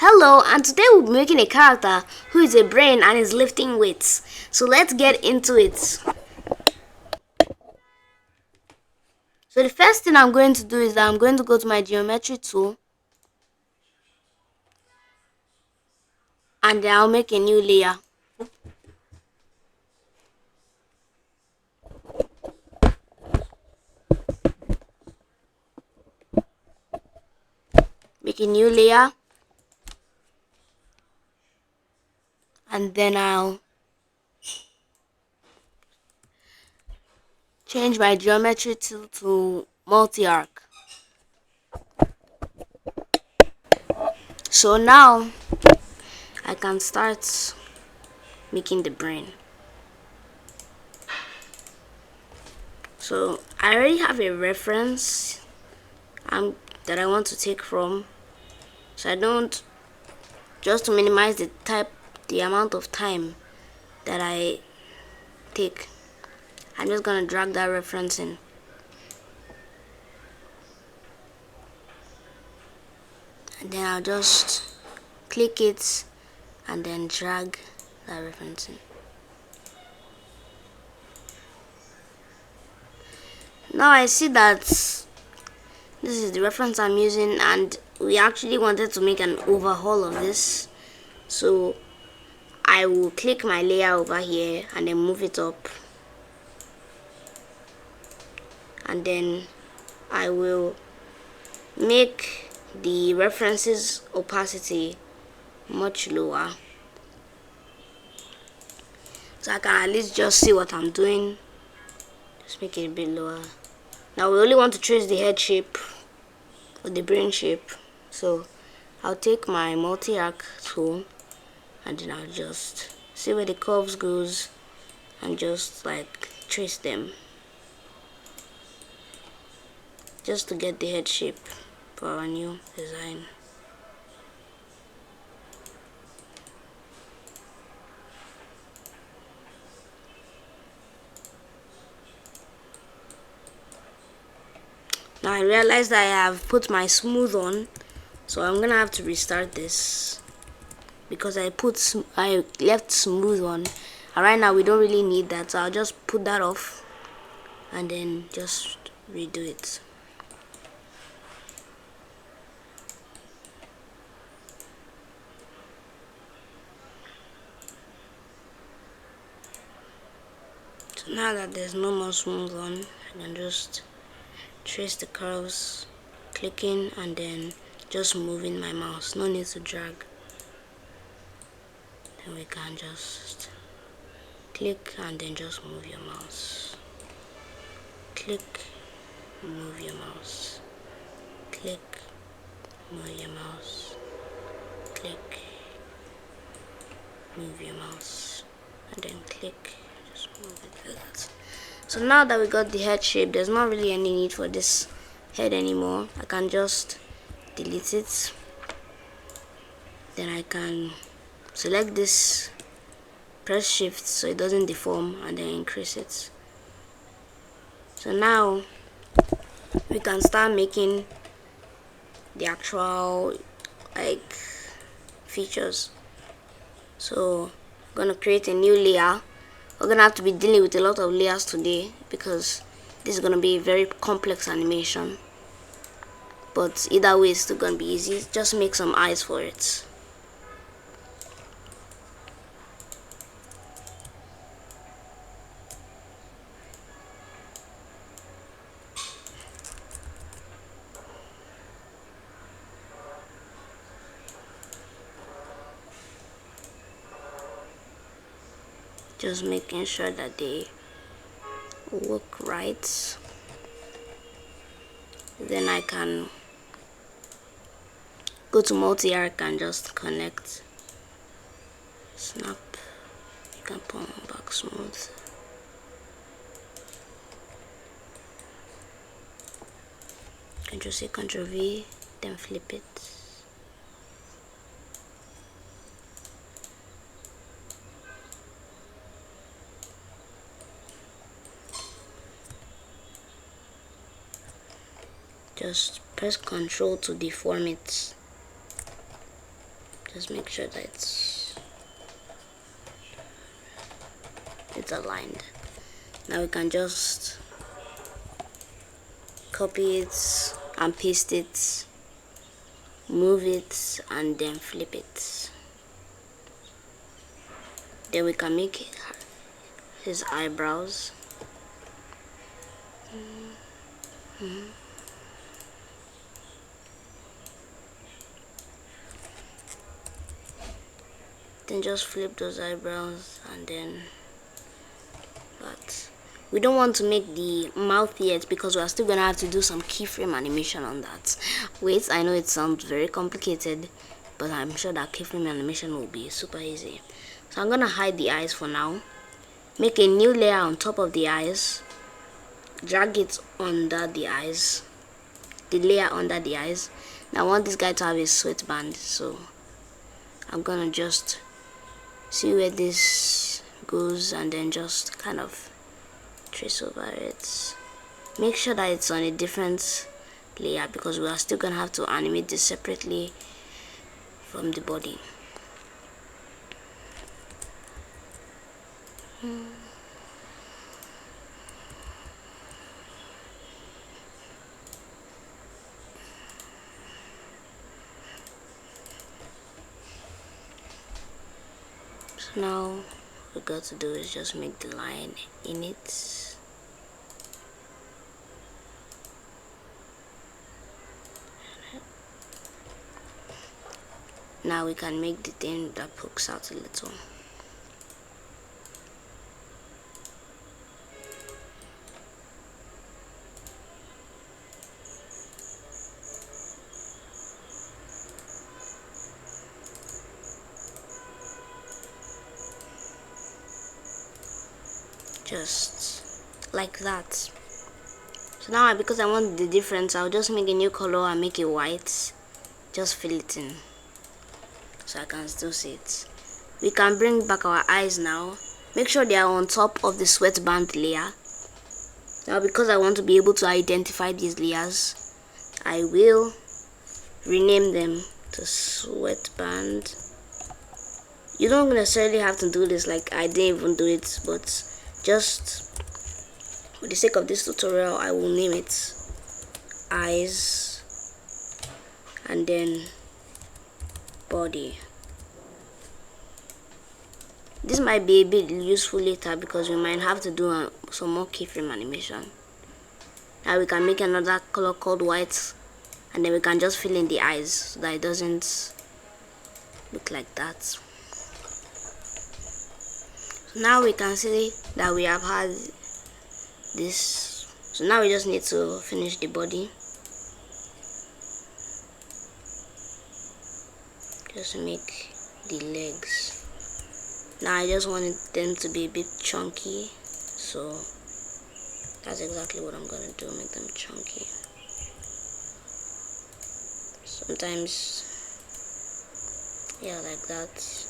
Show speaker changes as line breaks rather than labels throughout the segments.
Hello, and today we'll be making a character who is a brain and is lifting weights. So let's get into it. So the first thing I'm going to do is that I'm going to go to my geometry tool and then I'll make a new layer. Make a new layer and then I'll change my geometry tool to multi-arc. So now I can start making the brain. So I already have a reference that I want to take from, so I don't, just to minimize the amount of time that I take, I'm just gonna drag that reference in. And then I'll just click it and then drag that reference in. Now I see that this is the reference I'm using, and we actually wanted to make an overhaul of this. So I will click my layer over here and then move it up. And then I will make the references opacity much lower, so I can at least just see what I'm doing. Just make it a bit lower. Now we only want to trace the head shape or the brain shape, so I'll take my multi-arc tool and then I'll just see where the curves goes and just like trace them, just to get the head shape for our new design. Now I realize that I have put my smooth on, so I'm gonna have to restart this because I left smooth on, and right now we don't really need that, so I'll just put that off and then just redo it. So now that there's no more smooth on, I can just trace the curves, clicking and then just moving my mouse. No need to drag. Then we can just click and then just move your mouse. Click, move your mouse. Click, move your mouse. Click, move your mouse, and then click, just move it like that. So now that we got the head shape, there's not really any need for this head anymore. I can just delete it. Then I can select this, press shift so it doesn't deform, and then increase it. So now we can start making the actual like features. So I'm gonna create a new layer. We're gonna have to be dealing with a lot of layers today because this is gonna be a very complex animation, but either way it's still gonna be easy. Just make some eyes for it. Just making sure that they look right. Then I can go to multi-arc and just connect, snap. You can pull back smooth. Ctrl+C, Ctrl+V, then flip it. Just press Ctrl to deform it. Just make sure that it's aligned. Now we can just copy it and paste it, move it, and then flip it. Then we can make his eyebrows. Then just flip those eyebrows, and then but we don't want to make the mouth yet because we are still gonna have to do some keyframe animation on that. Wait, I know it sounds very complicated, but I'm sure that keyframe animation will be super easy. So I'm gonna hide the eyes for now, make a new layer on top of the eyes, drag it under the eyes, the layer under the eyes. Now I want this guy to have a sweatband, so I'm gonna just see where this goes and then just kind of trace over it. Make sure that it's on a different layer because we are still gonna have to animate this separately from the body. So now what we got to do is just make the line in it. Now we can make the thing that pokes out a little. Just like that. So now because I want the difference, I'll just make a new color and make it white. Just fill it in so I can still see it. We can bring back our eyes now. Make sure they are on top of the sweatband layer. Now because I want to be able to identify these layers, I will rename them to sweatband. You don't necessarily have to do this, like I didn't even do it, but just for the sake of this tutorial I will name it eyes and then body. This might be a bit useful later because we might have to do some more keyframe animation. Now we can make another color called white and then we can just fill in the eyes so that it doesn't look like that. So now we can see that we have had this. So now we just need to finish the body. Just make the legs. Now I just wanted them to be a bit chunky, so that's exactly what I'm gonna do, make them chunky. Sometimes, yeah, like that.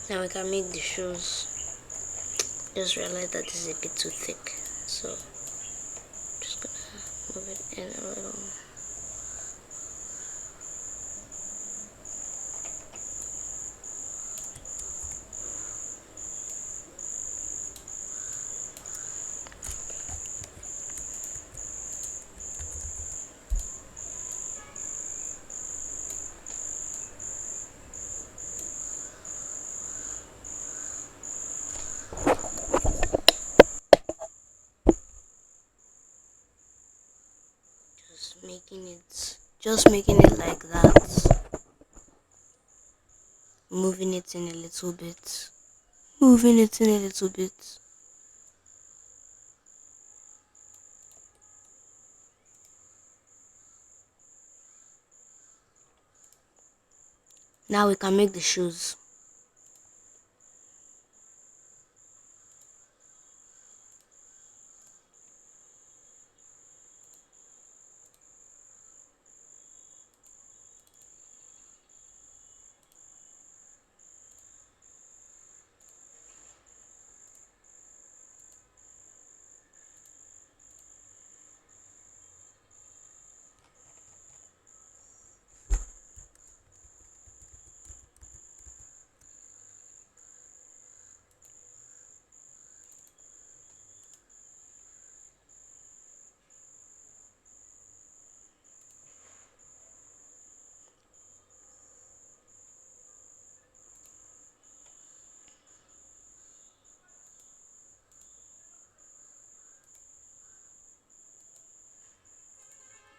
Now we can make the shoes. Just realized that this is a bit too thick, so just gonna move it in a little. Just making it like that, moving it in a little bit, Now we can make the shoes.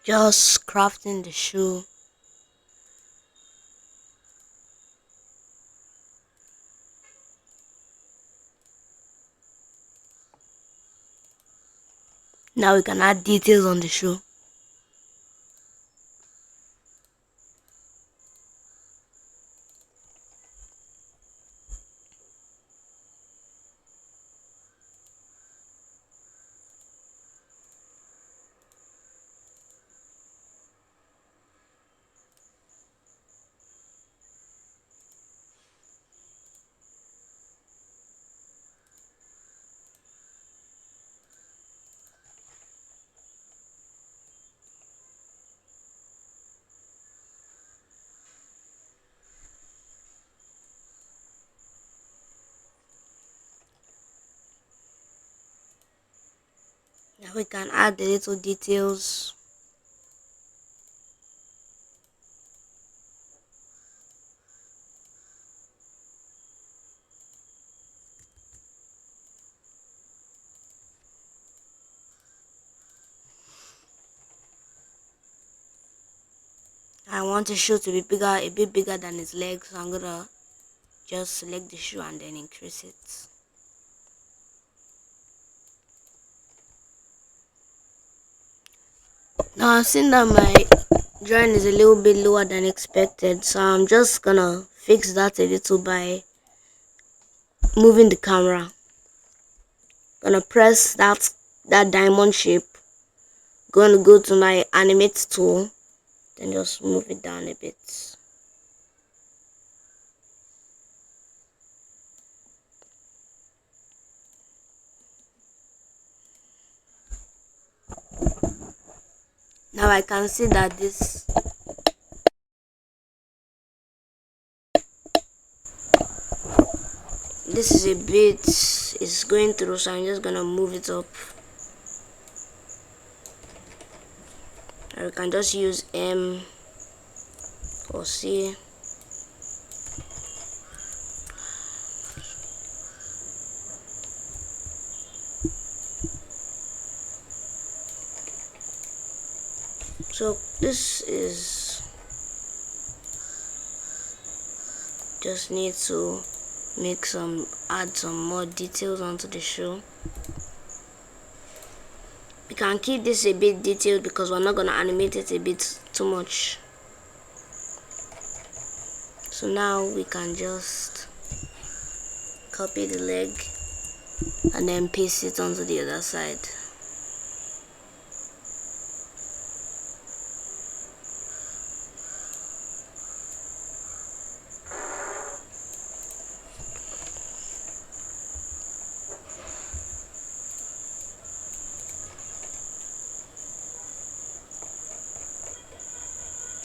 Just crafting the shoe. Now we can add details on the shoe. Now we can add the little details. I want the shoe to be bigger, a bit bigger than its legs, so I'm gonna just select the shoe and then increase it. Now I've seen that my drawing is a little bit lower than expected, so I'm just gonna fix that a little by moving the camera. Gonna press that diamond shape. Gonna go to my animate tool, then just move it down a bit. Now I can see that this is a bit, it's going through, so I'm just gonna move it up. Or we can just use M or C. So this is, just need to add some more details onto the shoe. We can keep this a bit detailed because we're not gonna animate it a bit too much. So now we can just copy the leg and then paste it onto the other side.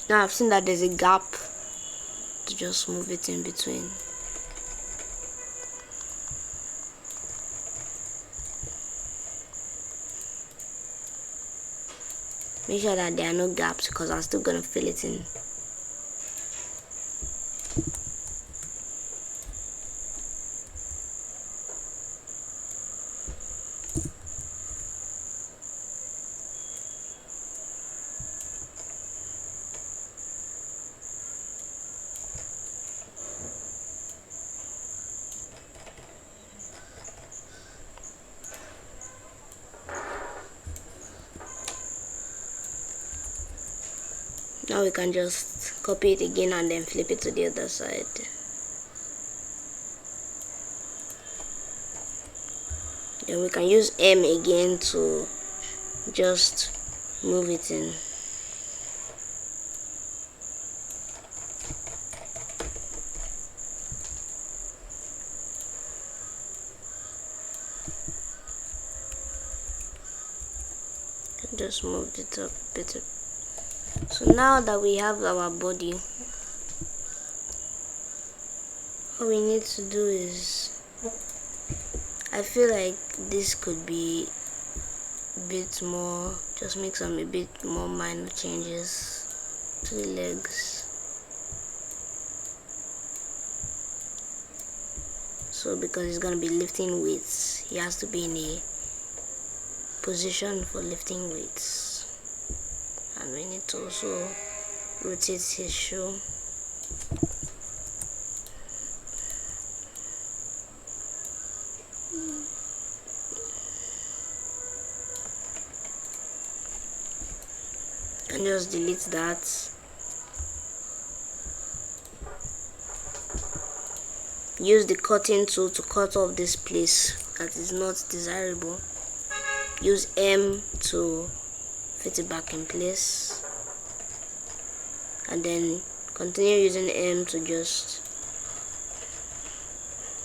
Now I've seen that there's a gap, to just move it in between. Make sure that there are no gaps because I'm still gonna fill it in. Now we can just copy it again and then flip it to the other side. Then we can use M again to just move it in. Just move it up a bit. So now that we have our body, all we need to do is, I feel like this could be a bit more, just make some a bit more minor changes to the legs. So because he's gonna be lifting weights, he has to be in a position for lifting weights. And we need to also rotate his shoe. And just delete that. Use the cutting tool to cut off this place that is not desirable. Use M to fit it back in place, and then continue using M to just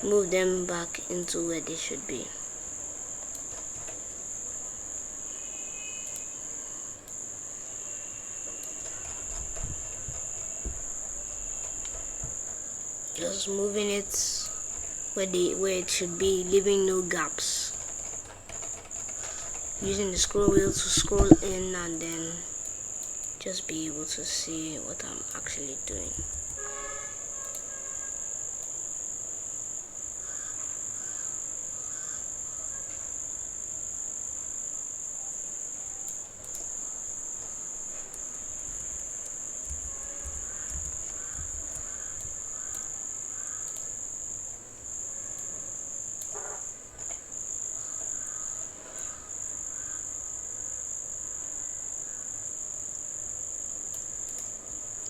move them back into where they should be. Just moving it where it should be, leaving no gaps. Using the scroll wheel to scroll in and then just be able to see what I'm actually doing.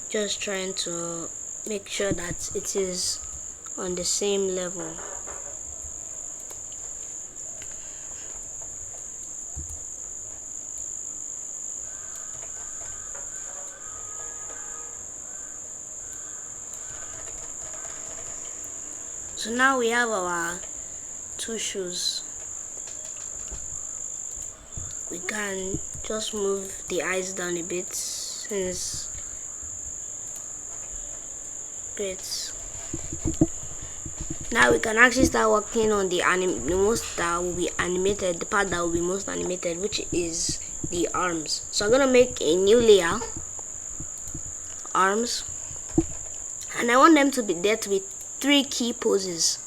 Just trying to make sure that it is on the same level. So now we have our two shoes. We can just move the eyes down a bit since great. Now we can actually start working on the most that will be animated, the part that will be most animated, which is the arms. So I'm gonna make a new layer, arms, and I want them to be there to be 3 key poses.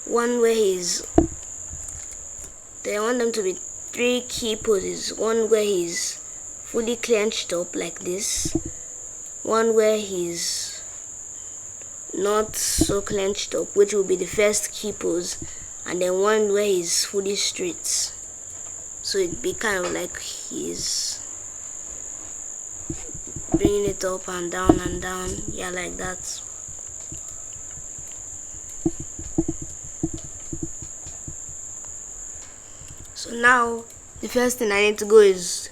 One where I want them to be 3 key poses. One where he's fully clenched up like this. One where he's not so clenched up, which will be the first key pose, and then one where he's fully straight. So it'd be kind of like he's bringing it up and down, yeah, like that. So now the first thing I need to go is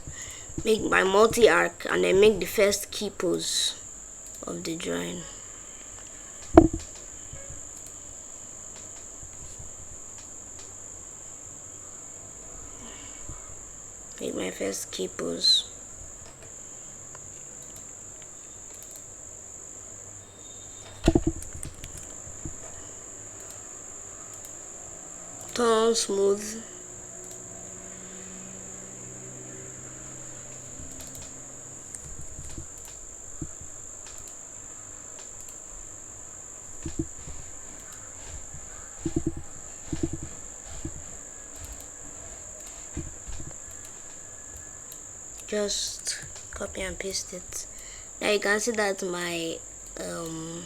make my multi-arc and then make the first key pose of the drawing. Make my first key pose. Turn smooth. Just copy and paste it. Now you can see that my thing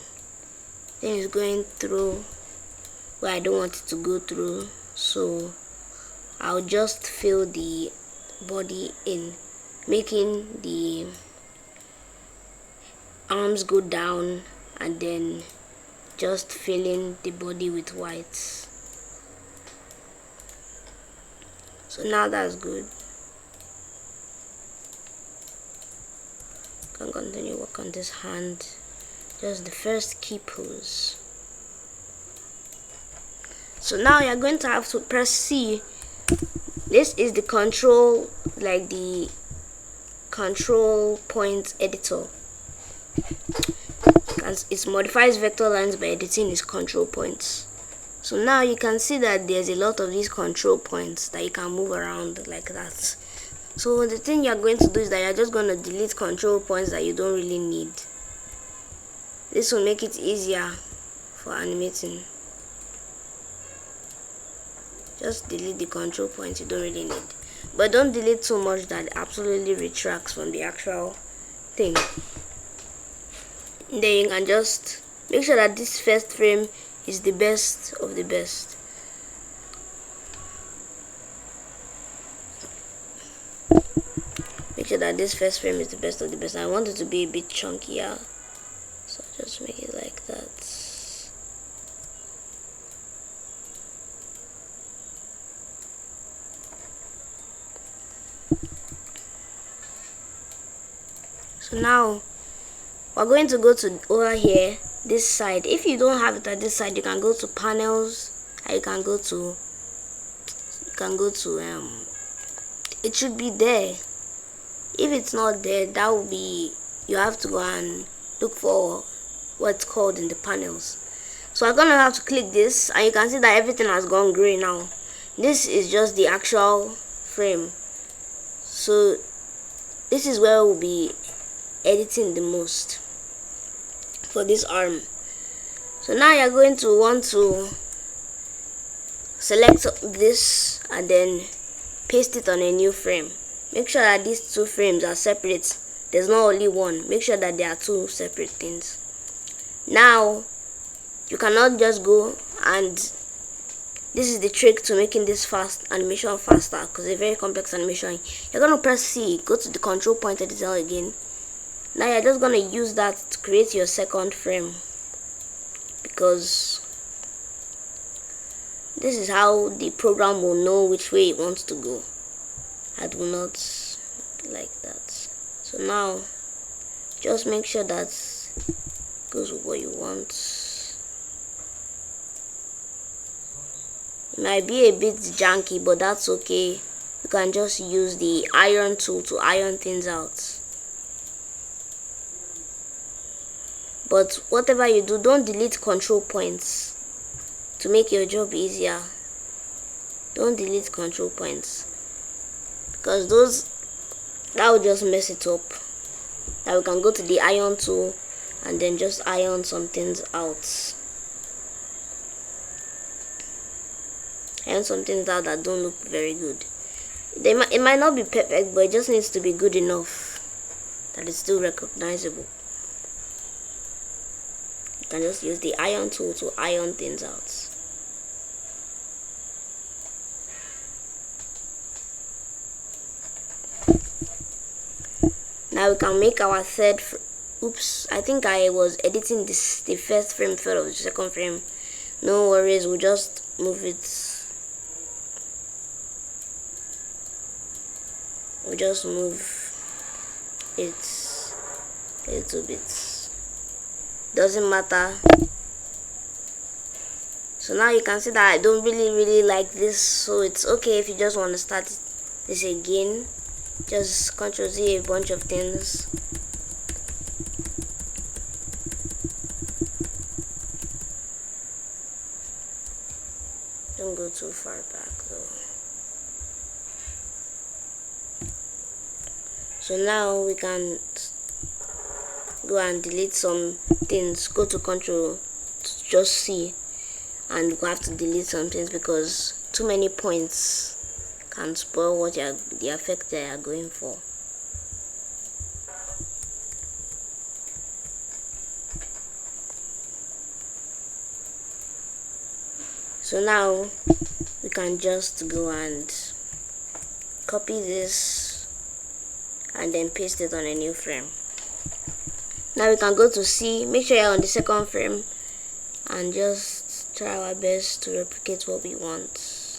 is going through where I don't want it to go through, so I'll just fill the body in, making the arms go down and then just filling the body with whites. So now that's good. Can continue work on this hand. Just the first key pose. So now you're going to have to press C. This is the control, like the control point editor. It modifies vector lines by editing its control points. So now you can see that there's a lot of these control points that you can move around like that. So the thing you're going to do is that you're just going to delete control points that you don't really need. This will make it easier for animating. Just delete the control points you don't really need, but don't delete so much that it absolutely retracts from the actual thing. Then you can just make sure that this first frame is the best of the best. Make sure that this first frame is the best of the best. I want it to be a bit chunkier, so I'll just make it like that. So now we're going to go to over here, this side. If you don't have it at this side, you can go to panels, and you can go to it should be there. If it's not there, that will be, you have to go and look for what's called in the panels. So I'm gonna have to click this, and you can see that everything has gone gray now. This is just the actual frame. So this is where we'll be editing the most for this arm. So now you're going to want to select this and then paste it on a new frame. Make sure that these two frames are separate. There's not only one. Make sure that there are two separate things. Now you cannot just go, and this is the trick to making this fast animation faster, because it's a very complex animation. You're going to press C, go to the control point editor again. Now you're just going to use that to create your second frame, because this is how the program will know which way it wants to go. I do not like that. So now just make sure that goes with what you want. It might be a bit janky, but that's okay. You can just use the iron tool to iron things out. But whatever you do, don't delete control points to make your job easier. Don't delete control points, because that will just mess it up. Now we can go to the iron tool and then just iron some things out. Iron some things out that don't look very good. It might not be perfect, but it just needs to be good enough that it's still recognizable. You can just use the iron tool to iron things out. Now we can make our third oops, I think I was editing the first frame instead of the second frame. No worries, we'll just move it. We'll just move it a little bit. Doesn't matter. So now you can see that I don't really like this, so it's okay if you just want to start this again. Just Ctrl Z a bunch of things. Don't go too far back though. So now we can go and delete some things. Go to Ctrl, just C, and we have to delete some things because too many points can spoil what the effect they are going for. So now we can just go and copy this and then paste it on a new frame. Now we can go to C. Make sure you're on the second frame and just try our best to replicate what we want.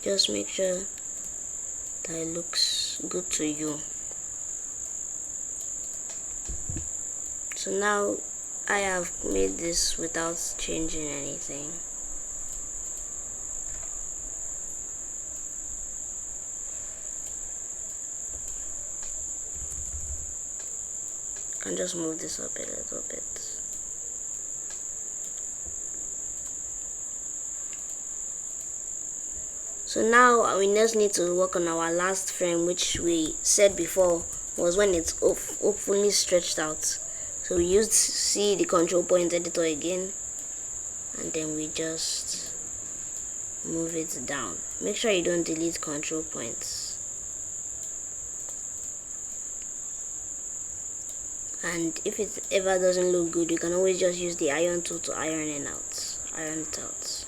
Just make sure that it looks good to you. So now I have made this without changing anything. I can just move this up a little bit. So now we just need to work on our last frame, which we said before was when it's hopefully stretched out. So we used C, the control point editor again, and then we just move it down. Make sure you don't delete control points. And if it ever doesn't look good, you can always just use the iron tool to iron it out.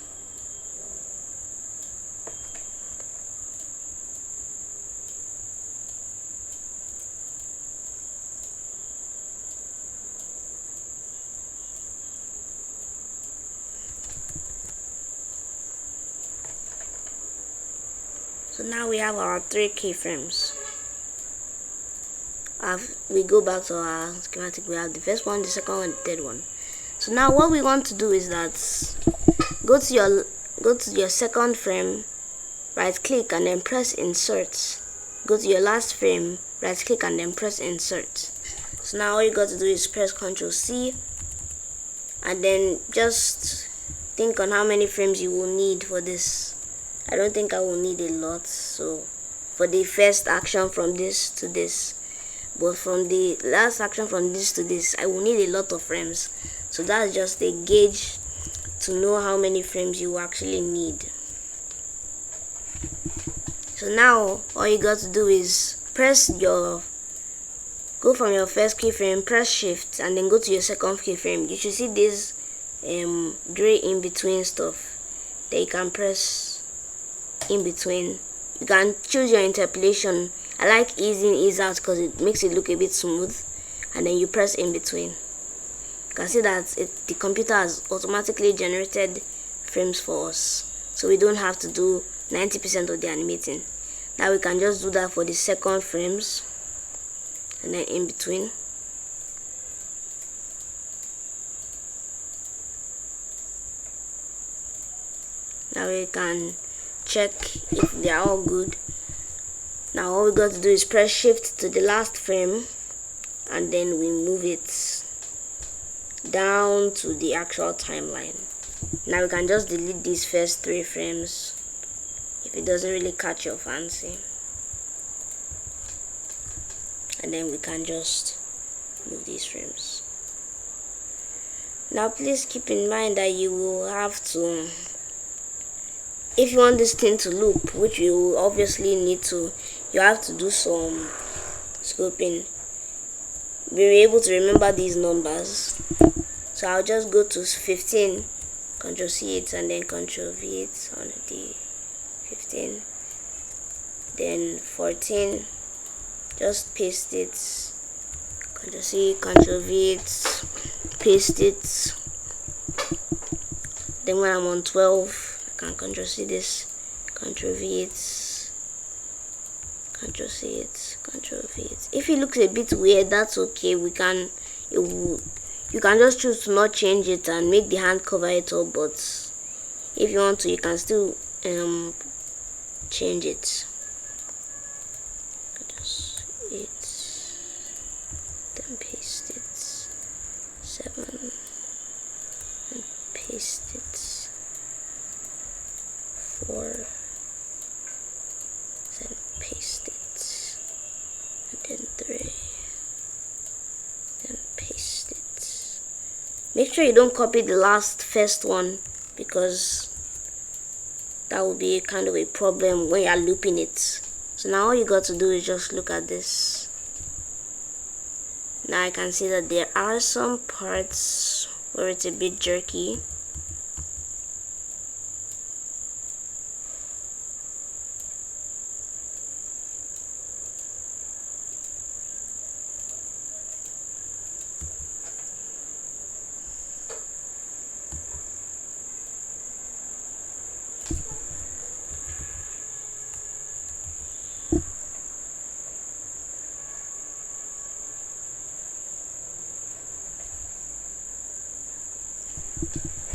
So now we have our 3 keyframes. We go back to our schematic. We have the first one, the second one, the third one. So now what we want to do is that go to your second frame, right click and then press insert. Go to your last frame, right click and then press insert. So now all you got to do is press Ctrl C and then just think on how many frames you will need for this. I don't think I will need a lot, so for the first action from this to this, but from the last action from this to this, I will need a lot of frames. So that's just a gauge to know how many frames you actually need. So now all you got to do is go from your first keyframe, press shift and then go to your second keyframe. You should see this gray in between stuff that you can press in between. You can choose your interpolation. I like ease in, ease out because it makes it look a bit smooth, and then you press in between. You can see that the computer has automatically generated frames for us, so we don't have to do 90% of the animating. Now we can just do that for the second frames and then in between. Now we can check if they are all good. Now all we got to do is press shift to the last frame and then we move it down to the actual timeline. Now we can just delete these first 3 frames if it doesn't really catch your fancy, and then we can just move these frames. Now please keep in mind that you will have to, if you want this thing to loop, which you will obviously need to, you have to do some scoping. Be able to remember these numbers. So I'll just go to 15, Ctrl C it and then Ctrl V it on the 15. Then 14, just paste it, Ctrl C, Ctrl V it, paste it. Then when I'm on 12, I can Ctrl C this, Ctrl V it, Ctrl C it, Ctrl V it. If it looks a bit weird, that's okay. You can just choose to not change it and make the hand cover it up, but if you want to, you can still change it. Just 8, then paste it, 7, and paste it, 4, then paste it, and then 3, then paste it. Make sure you don't copy the first one, because that will be kind of a problem when you are looping it. So now all you got to do is just look at this. Now I can see that there are some parts where it's a bit jerky.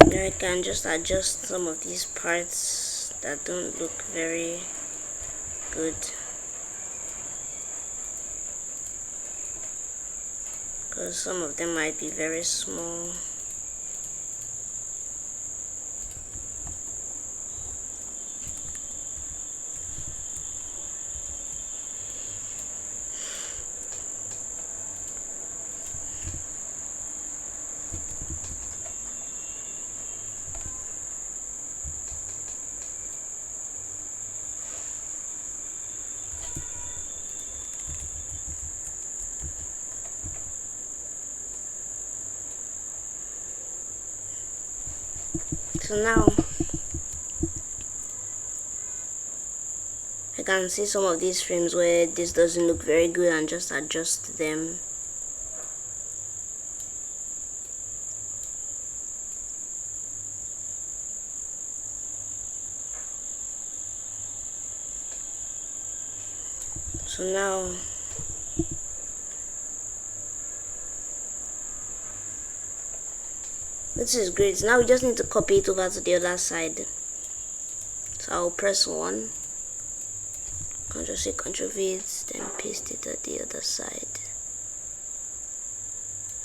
Now I can just adjust some of these parts that don't look very good, because some of them might be very small. So now I can see some of these frames where this doesn't look very good and just adjust them. So now this is great. Now we just need to copy it over to the other side. So I'll press 1, Ctrl C, Ctrl V, then paste it at the other side.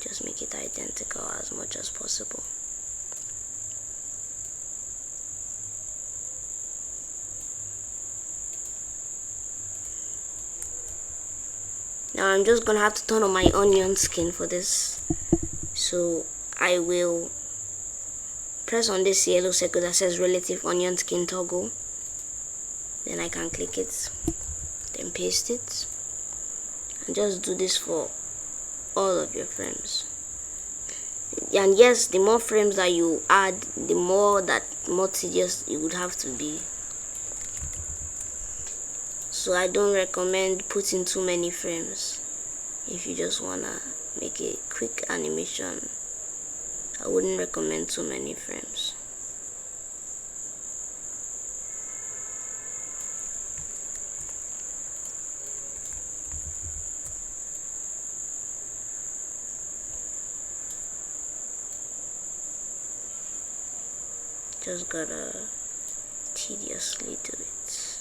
Just make it identical as much as possible. Now I'm just gonna have to turn on my onion skin for this. So I will press on this yellow circle that says relative onion skin toggle. Then I can click it, then paste it, and just do this for all of your frames. And yes, the more frames that you add, the more tedious it would have to be. So I don't recommend putting too many frames. If you just wanna make a quick animation, I wouldn't recommend too many frames. Just gotta tediously do it,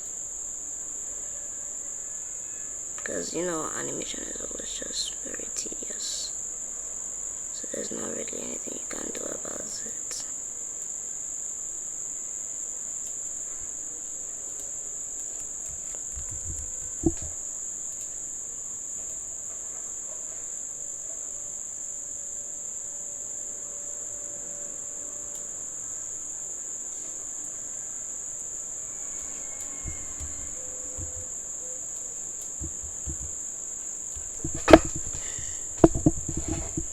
because you know animation is always just very tedious, so there's not really anything you can do about it.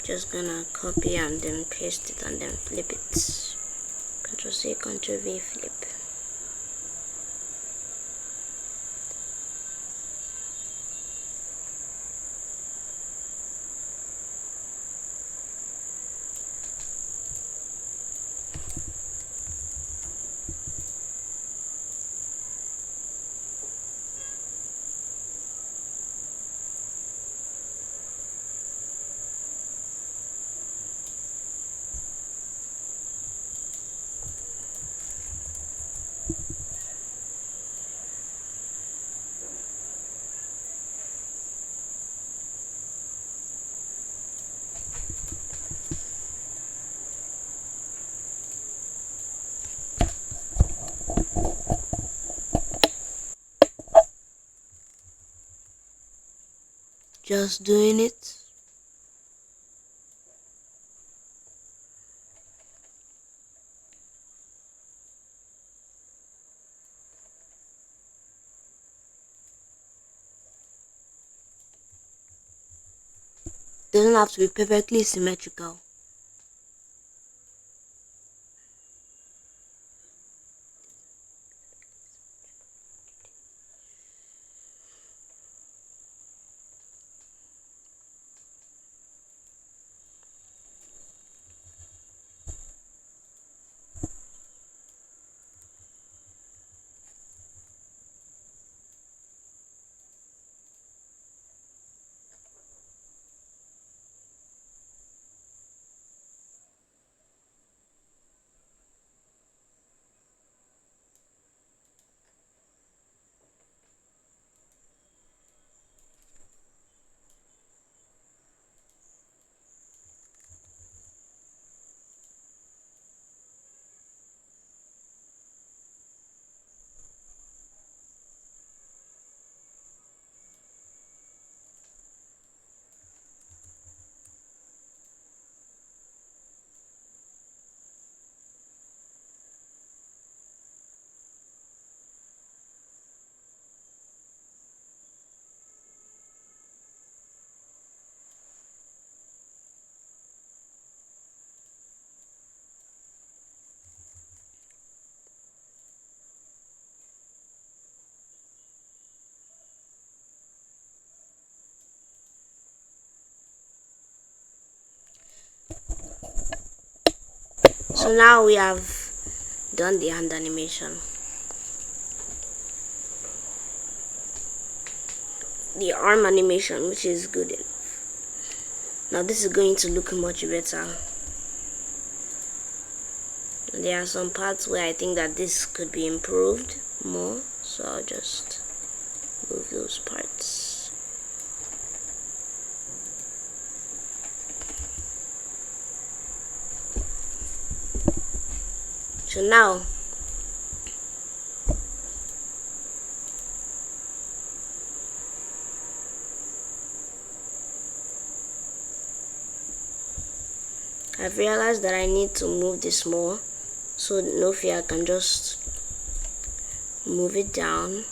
Just gonna copy and then paste it and then flip it. Ctrl C, Ctrl V, flip. Just doing it. doesn't have to be perfectly symmetrical. So now we have done the hand animation. The arm animation, which is good enough. Now this is going to look much better. There are some parts where I think that this could be improved more, so I'll just move those parts. So now I've realized that I need to move this more, so no fear, I can just move it down,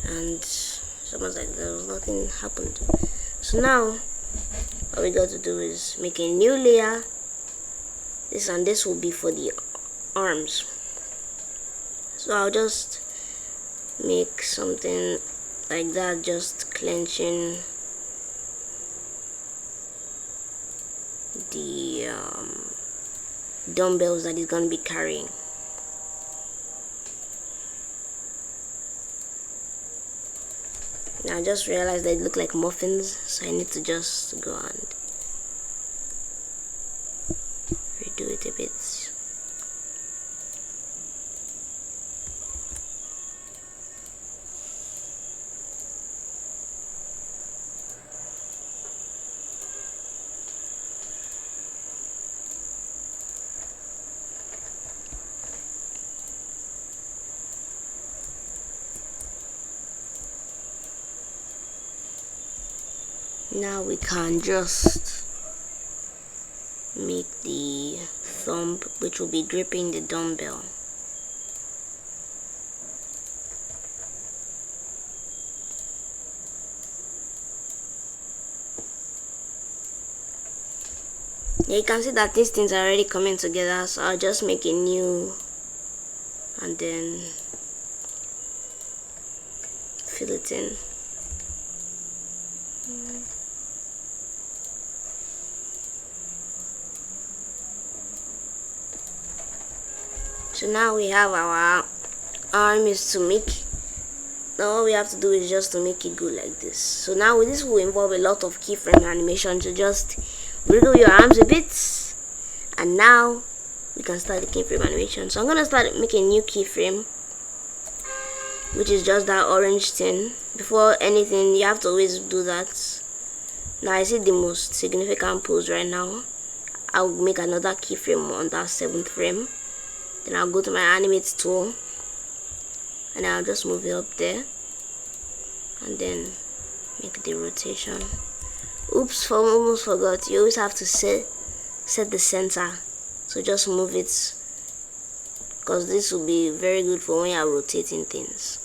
and it's almost like there was nothing happened. So now what we got to do is make a new layer. This and this will be for the arms. So I'll just make something like that, just clenching the dumbbells that he's going to be carrying. Now I just realized they look like muffins, so I need to just go and redo it a bit. Now we can just make the thumb, which will be gripping the dumbbell. Yeah, you can see that these things are already coming together, so I'll just make a new and then fill it in. So now we have our arm is to make. Now all we have to do is just to make it go like this. So now this will involve a lot of keyframe animation to just wiggle your arms a bit, and now we can start the keyframe animation. So I'm gonna start making a new keyframe, which is just that orange thing. Before anything, you have to always do that. Now I see the most significant pose right now. I'll make another keyframe on that 7th frame. Then I'll go to my Animate tool and I'll just move it up there and then make the rotation. Oops, almost forgot. You always have to set the center, so just move it, because this will be very good for when you're rotating things.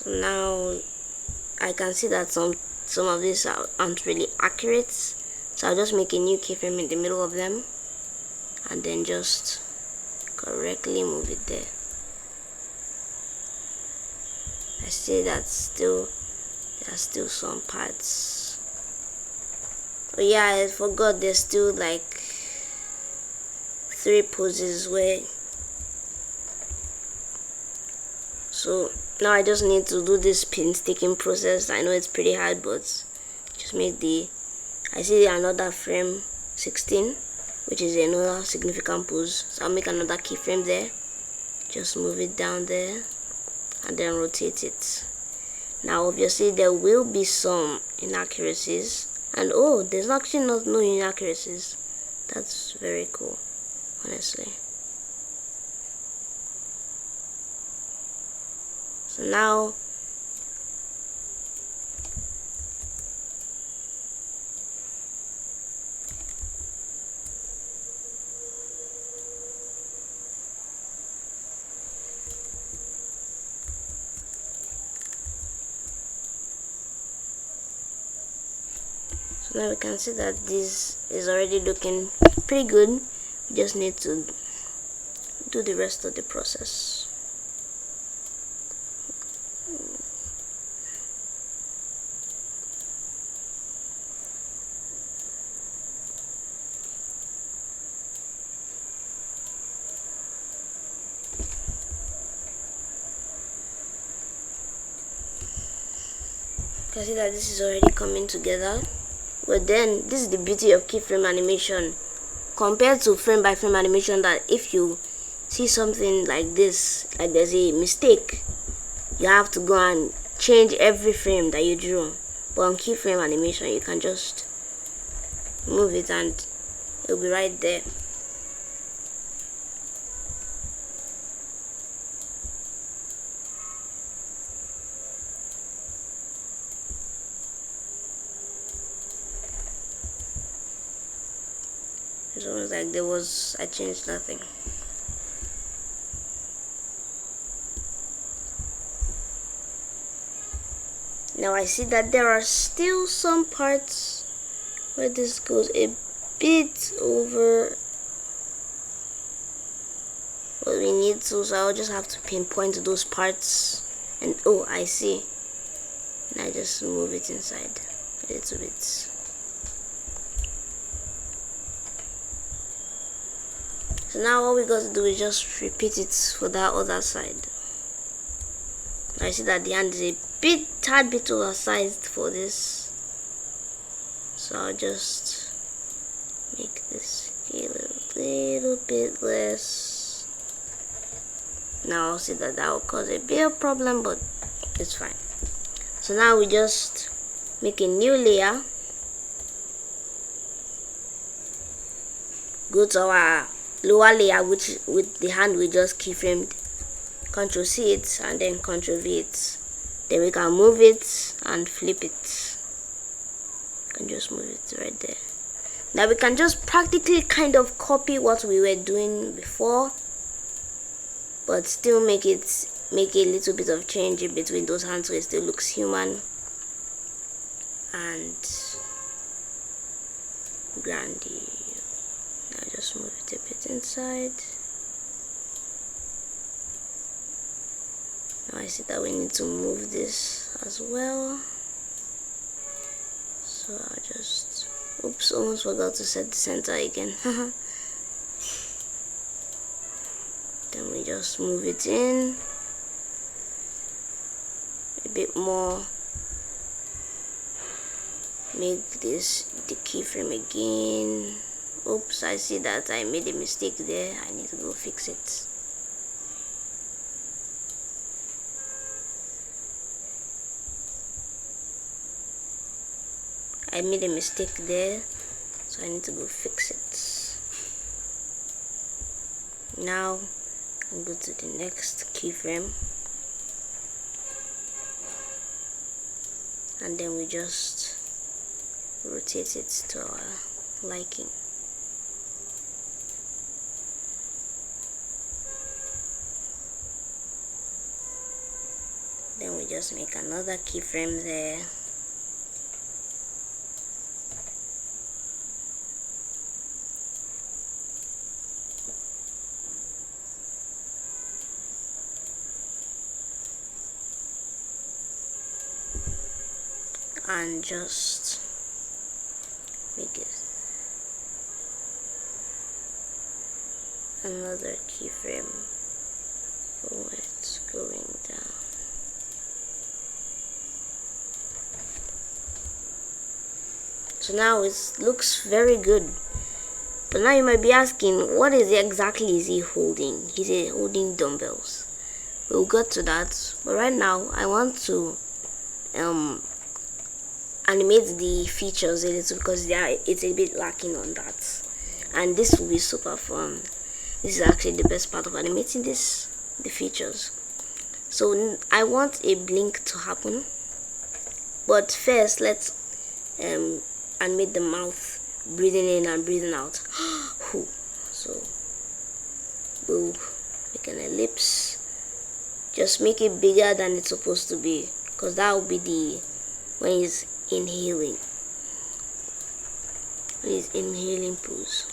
So now I can see that some of these aren't really accurate, so I'll just make a new keyframe in the middle of them and then just correctly move it there. I see that there are still some parts. Oh yeah, I forgot there's still like 3 poses where, so now I just need to do this painstaking process. I know it's pretty hard, but just make I see another frame 16, which is another significant pose, so I'll make another keyframe there, just move it down there and then rotate it. Now obviously there will be some inaccuracies, and oh, there's actually no inaccuracies. That's very cool, honestly. So now we can see that this is already looking pretty good. We just need to do the rest of the process. You can see that this is already coming together. But then this is the beauty of keyframe animation compared to frame by frame animation, that if you see something like this, like there's a mistake, you have to go and change every frame that you drew. But on keyframe animation, you can just move it and it'll be right there. It's almost like I changed nothing. Now I see that there are still some parts where this goes a bit over what we need to, so I'll just have to pinpoint those parts. And oh, I see. And I just move it inside a little bit. So now all we got to do is just repeat it for that other side. I see that the hand is a tad bit oversized for this, so I'll just make this a little bit less. Now I'll see that will cause a bit of problem, but it's fine. So now we just make a new layer, go to our lower layer, which with the hand we just keyframed, Ctrl C it and then Ctrl V it. Then we can move it and flip it. You can just move it right there. Now we can just practically kind of copy what we were doing before, but still make a little bit of change in between those hands so it still looks human and grandy. Now just move it a bit inside. Now I see that we need to move this as well, so I'll just, oops, almost forgot to set the center again. Then we just move it in a bit more, make this the keyframe again. Oops, I see that I made a mistake there. I need to go fix it. I made a mistake there, so I need to go fix it. Now I'll go to the next keyframe, and then we just rotate it to our liking. Then we just make another keyframe there. And just make it another keyframe for when it's going down. So now it looks very good. But now you might be asking, what exactly is he holding? He's holding dumbbells. We'll get to that. But right now I want to animate the features a little because it's a bit lacking on that. And this will be super fun. This is actually the best part of animating the features. So I want a blink to happen. But first let's animate the mouth breathing in and breathing out. So we'll make an ellipse. Just make it bigger than it's supposed to be, because that will be when he's inhaling. When he's inhaling pose.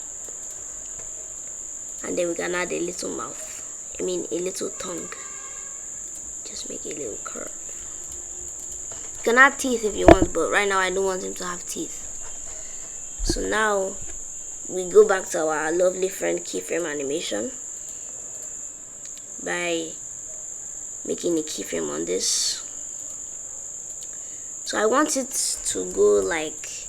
And then we can add a little mouth. A little tongue. Just make a little curve. You can add teeth if you want, but right now I don't want him to have teeth. So now we go back to our lovely friend keyframe animation by making a keyframe on this. So I want it to go like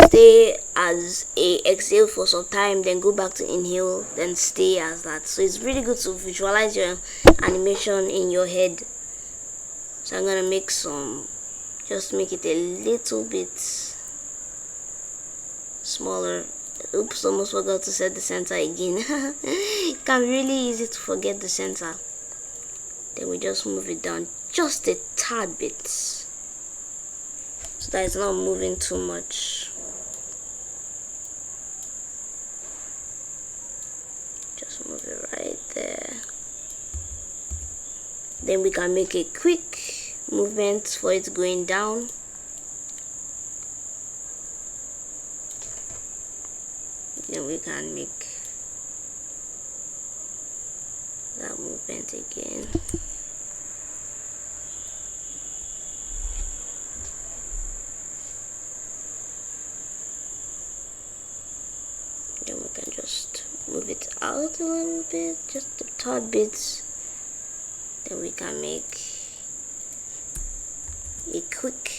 stay as a exhale for some time, then go back to inhale, then stay as that. So it's really good to visualize your animation in your head. So I'm gonna make just make it a little bit smaller. Oops, almost forgot to set the center again. It can be really easy to forget the center. Then we just move it down just a tad bit so that it's not moving too much. Just move it right there. Then we can make a quick movement for it going down. Then we can make that movement again. Then we can just move it out a little bit, just the top bits. Then we can make a quick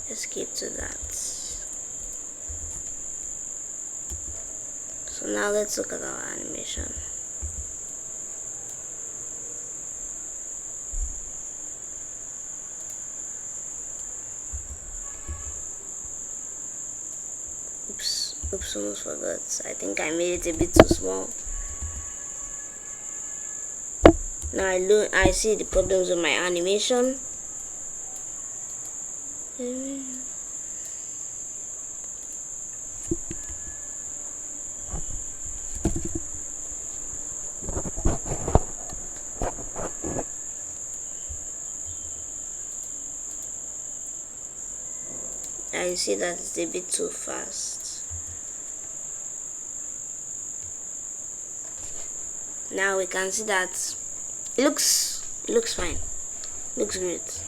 escape to that. So now let's look at our animation. Oops, almost forgot. I think I made it a bit too small. Now I see the problems with my animation. I see that it's a bit too fast. Now we can see that it looks fine. Looks great.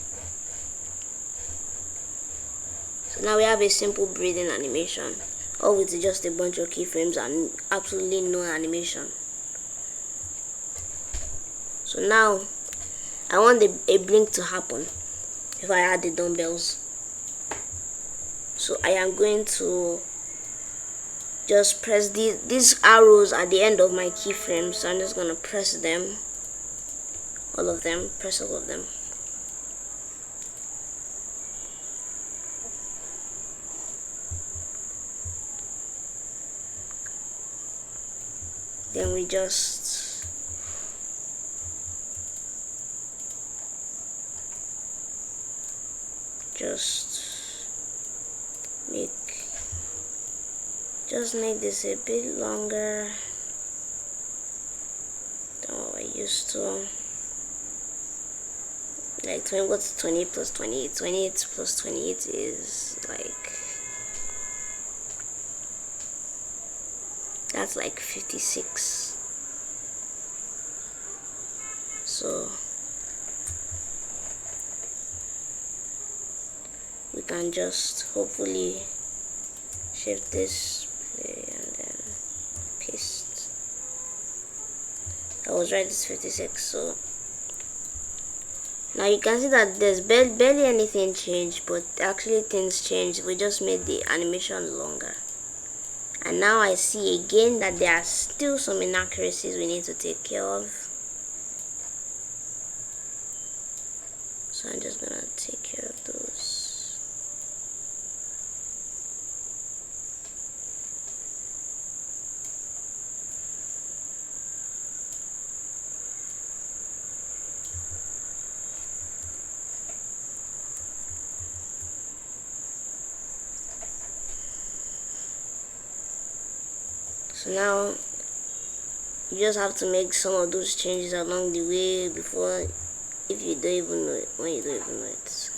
So now we have a simple breathing animation, all with just a bunch of keyframes and absolutely no animation. So now I want a blink to happen if I add the dumbbells. So I am going to just press these arrows at the end of my keyframes. So I'm just going to press them, all of them, press all of them. Then we just make just make this a bit longer than what we're used to. Like 20, what's 20 plus 28? 28 plus 28 is like, that's like 56. So we can just hopefully shift this play and then paste. I was right, it's 56. So now you can see that there's barely anything changed, but actually things changed. We just made the animation longer. And now I see again that there are still some inaccuracies we need to take care of. So I'm just gonna take care of those. So now you just have to make some of those changes along the way before, if you don't even know it, when you don't even know it.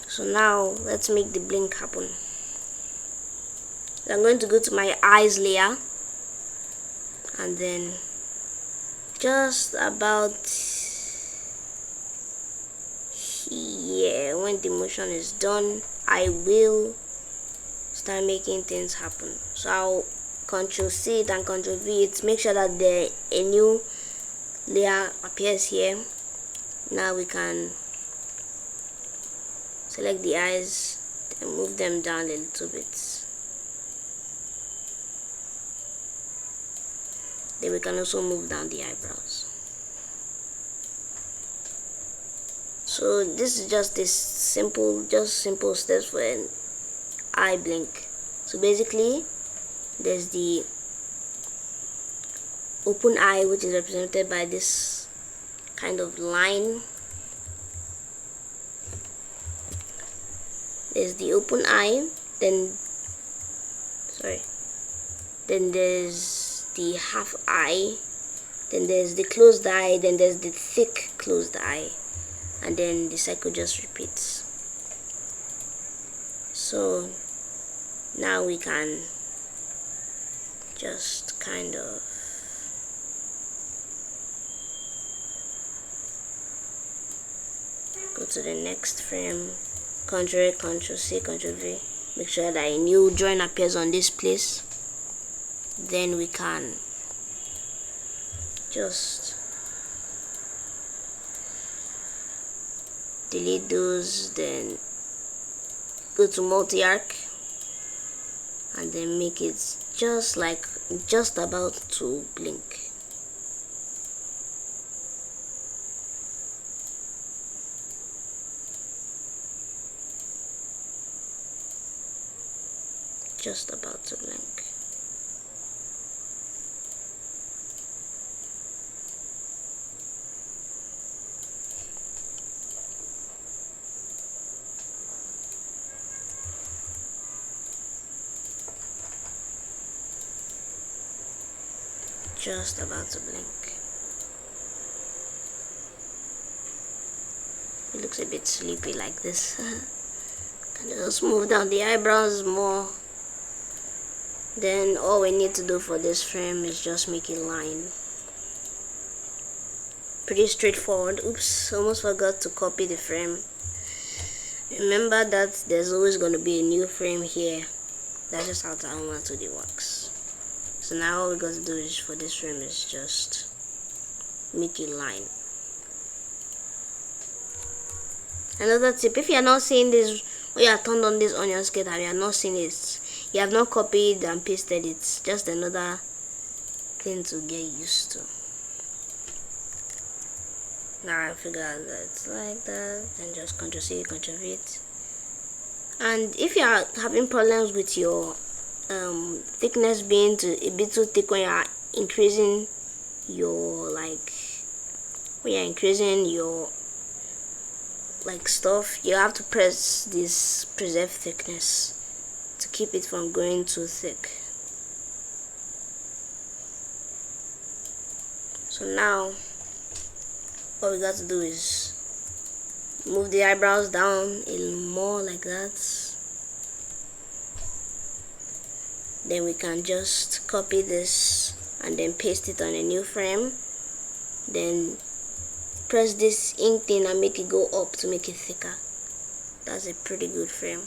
So now let's make the blink happen. I'm going to go to my eyes layer and then just about here, when the motion is done, I will start making things happen. So I'll Ctrl C it and Ctrl V it, make sure that a new layer appears here. Now we can select the eyes and move them down a little bit. Then we can also move down the eyebrows. So this is just simple steps for an eye blink. So basically there's the open eye, which is represented by this kind of line. There's the open eye, then there's the half eye, then there's the closed eye, then there's the thick closed eye, and then the cycle just repeats. So now we can just kind of go to the next frame, Ctrl A, Ctrl C, Ctrl V, make sure that a new drawing appears on this place. Then we can just delete those, then go to multi-arc and then make it just about to blink. Just about to blink. Just about to blink. It looks a bit sleepy like this. Can just move down the eyebrows more. Then all we need to do for this frame is just make a line. Pretty straightforward. Oops, almost forgot to copy the frame. Remember that there's always going to be a new frame here. That's just how Animate 2D works. So now all we got to do is for this frame is just make a line. Another tip, if you are not seeing this, or you are turned on this on your skate and you are not seeing it, you have not copied and pasted it, just another thing to get used to. Now I figure out that it's like that, then just Ctrl C, Ctrl V it. And if you are having problems with your thickness being a bit too thick when you are increasing your like stuff, you have to press this preserve thickness to keep it from growing too thick. So now what we got to do is move the eyebrows down a little more like that. Then we can just copy this and then paste it on a new frame. Then press this ink thing and make it go up to make it thicker. That's a pretty good frame.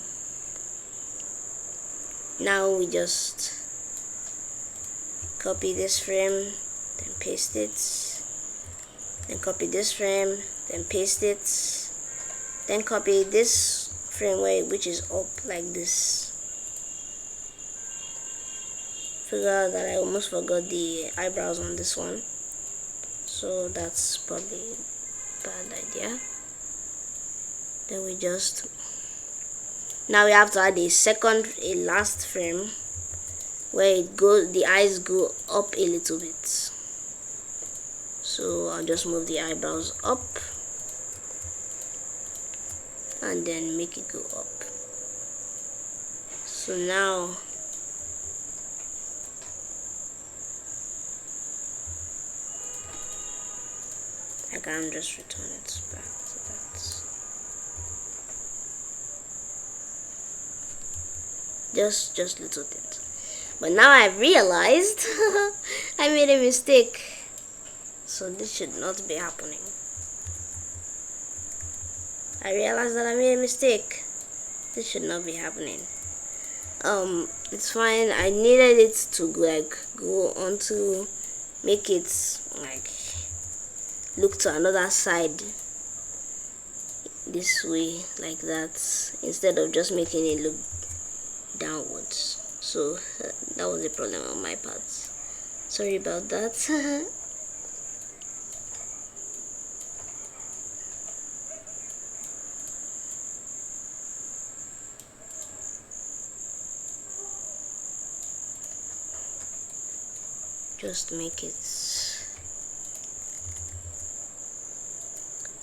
Now we just copy this frame, then paste it, then copy this frame, then paste it, then copy this frame which is up like this. Figure out that I almost forgot the eyebrows on this one, so that's probably a bad idea. Then we just, now we have to add a last frame where the eyes go up a little bit. So I'll just move the eyebrows up and then make it go up. So now I can just return it back to that. Just little things. But now I've realized I made a mistake. So this should not be happening. I realized that I made a mistake. This should not be happening. It's fine. I needed it to like go on to make it like look to another side this way like that, instead of just making it look downwards. So that was a problem on my part. Sorry about that. Just make it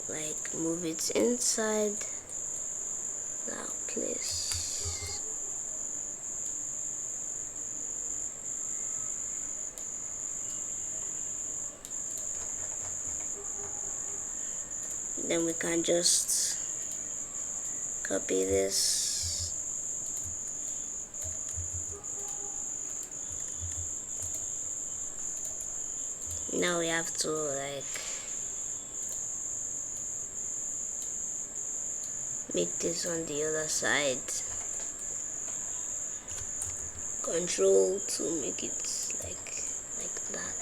like move it inside that place. Then we can just copy this, now we have to like make this on the other side. Control to make it like that.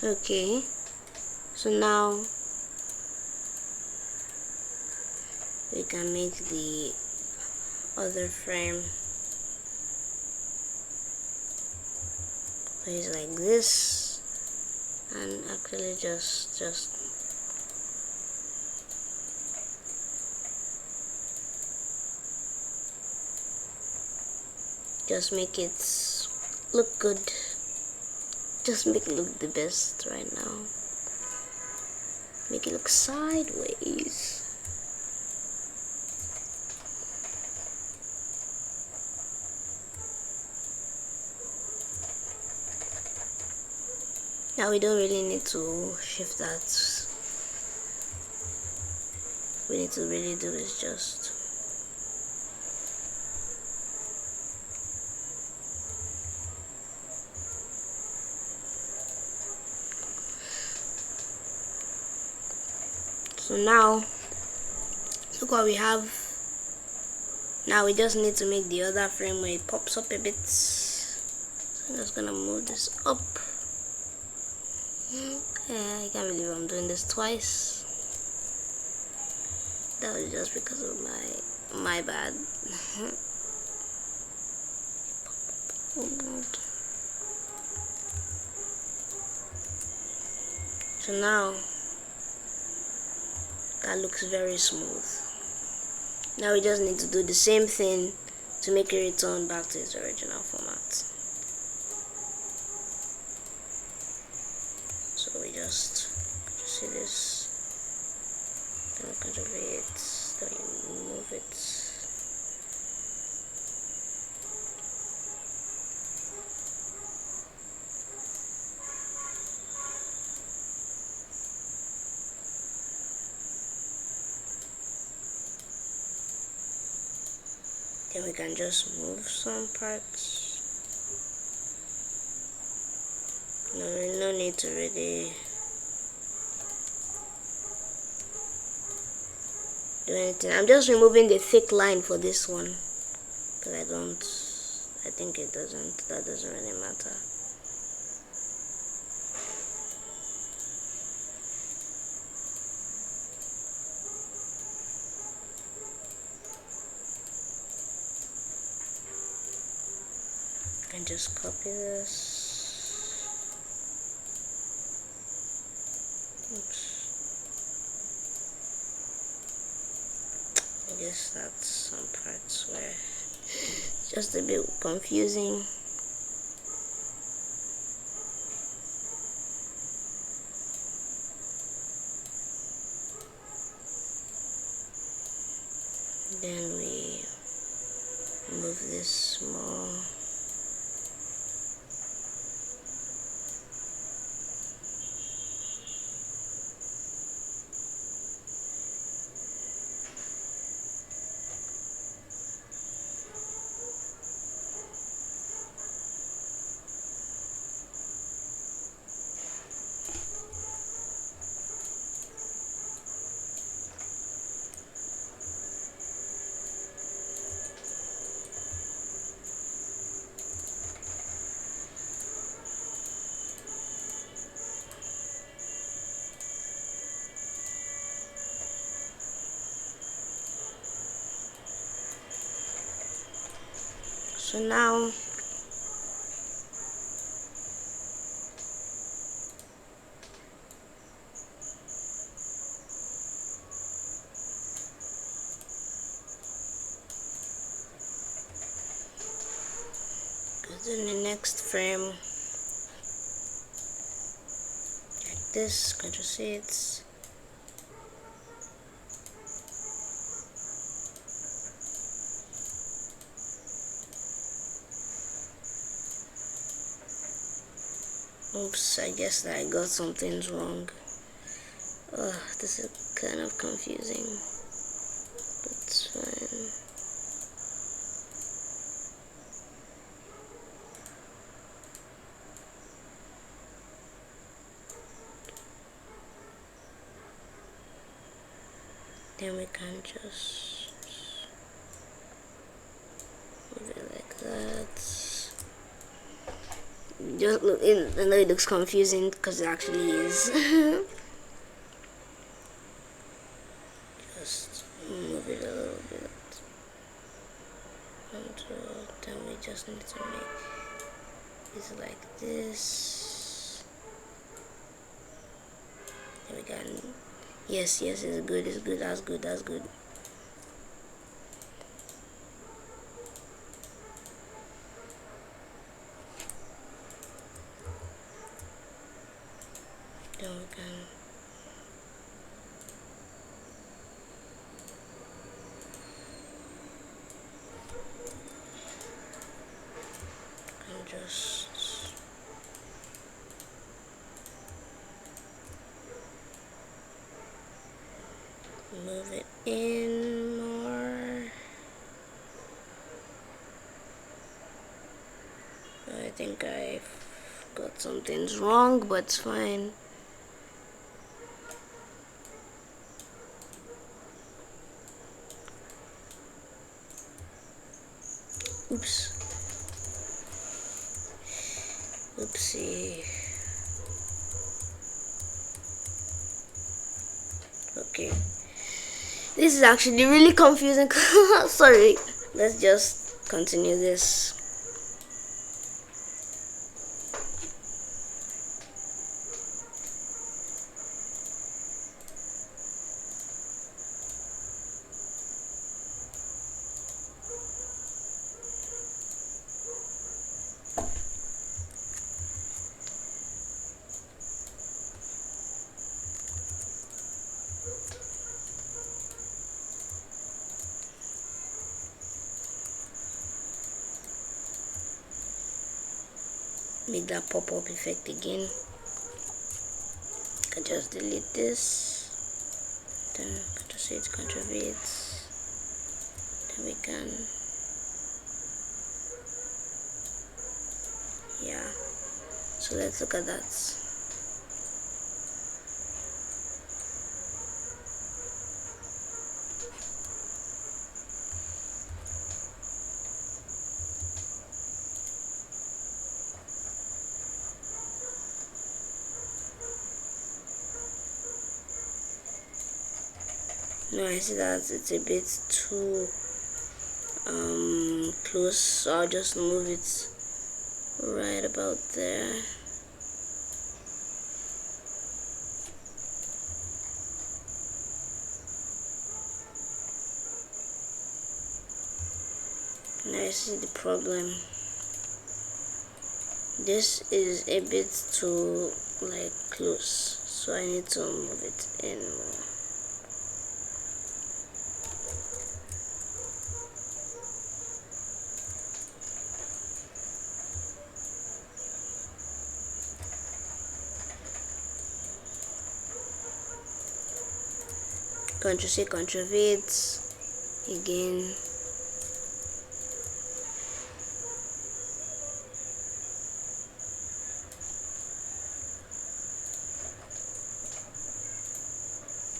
Okay, so now we can make the other frame where it's like this, and actually just make it look good. Just make it look the best right now. Make it look sideways. Now we don't really need to shift that. We need to really do is just so now look what we have. Now we just need to make the other frame where it pops up a bit. So I'm just gonna move this up. Yeah, I can't believe I'm doing this twice. That was just because of my bad. Oh God. So now that looks very smooth. Now we just need to do the same thing to make it return back to its original format. So we just see this, then we control it, then we move it. Then we can just move some parts. No need to really do anything. I'm just removing the thick line for this one, but I think that doesn't really matter. I can just copy this. Oops. I guess that's some parts where it's just a bit confusing. Then we move this more. So now in the next frame, like this, Ctrl C it. Oops, I guess that I got some things wrong. This is kind of confusing, but it's fine. Then we can just move it like that. Just look, I know it looks confusing because it actually is. Just move it a little bit. And then we just need to make it like this. Then we can. Yes, it's good, that's good. Then we can just move it in more. I think I got some things wrong, but it's fine. Oops. Oopsie. Okay. This is actually really confusing. Sorry. Let's just continue this. make that pop-up effect again. I can just delete this, then just say it contributes, then we can, yeah. So let's look at that. No, I see that it's a bit too close, so I'll just move it right about there. Now I see the problem. This is a bit too like close, so I need to move it in more. Ctrl C, Ctrl V again.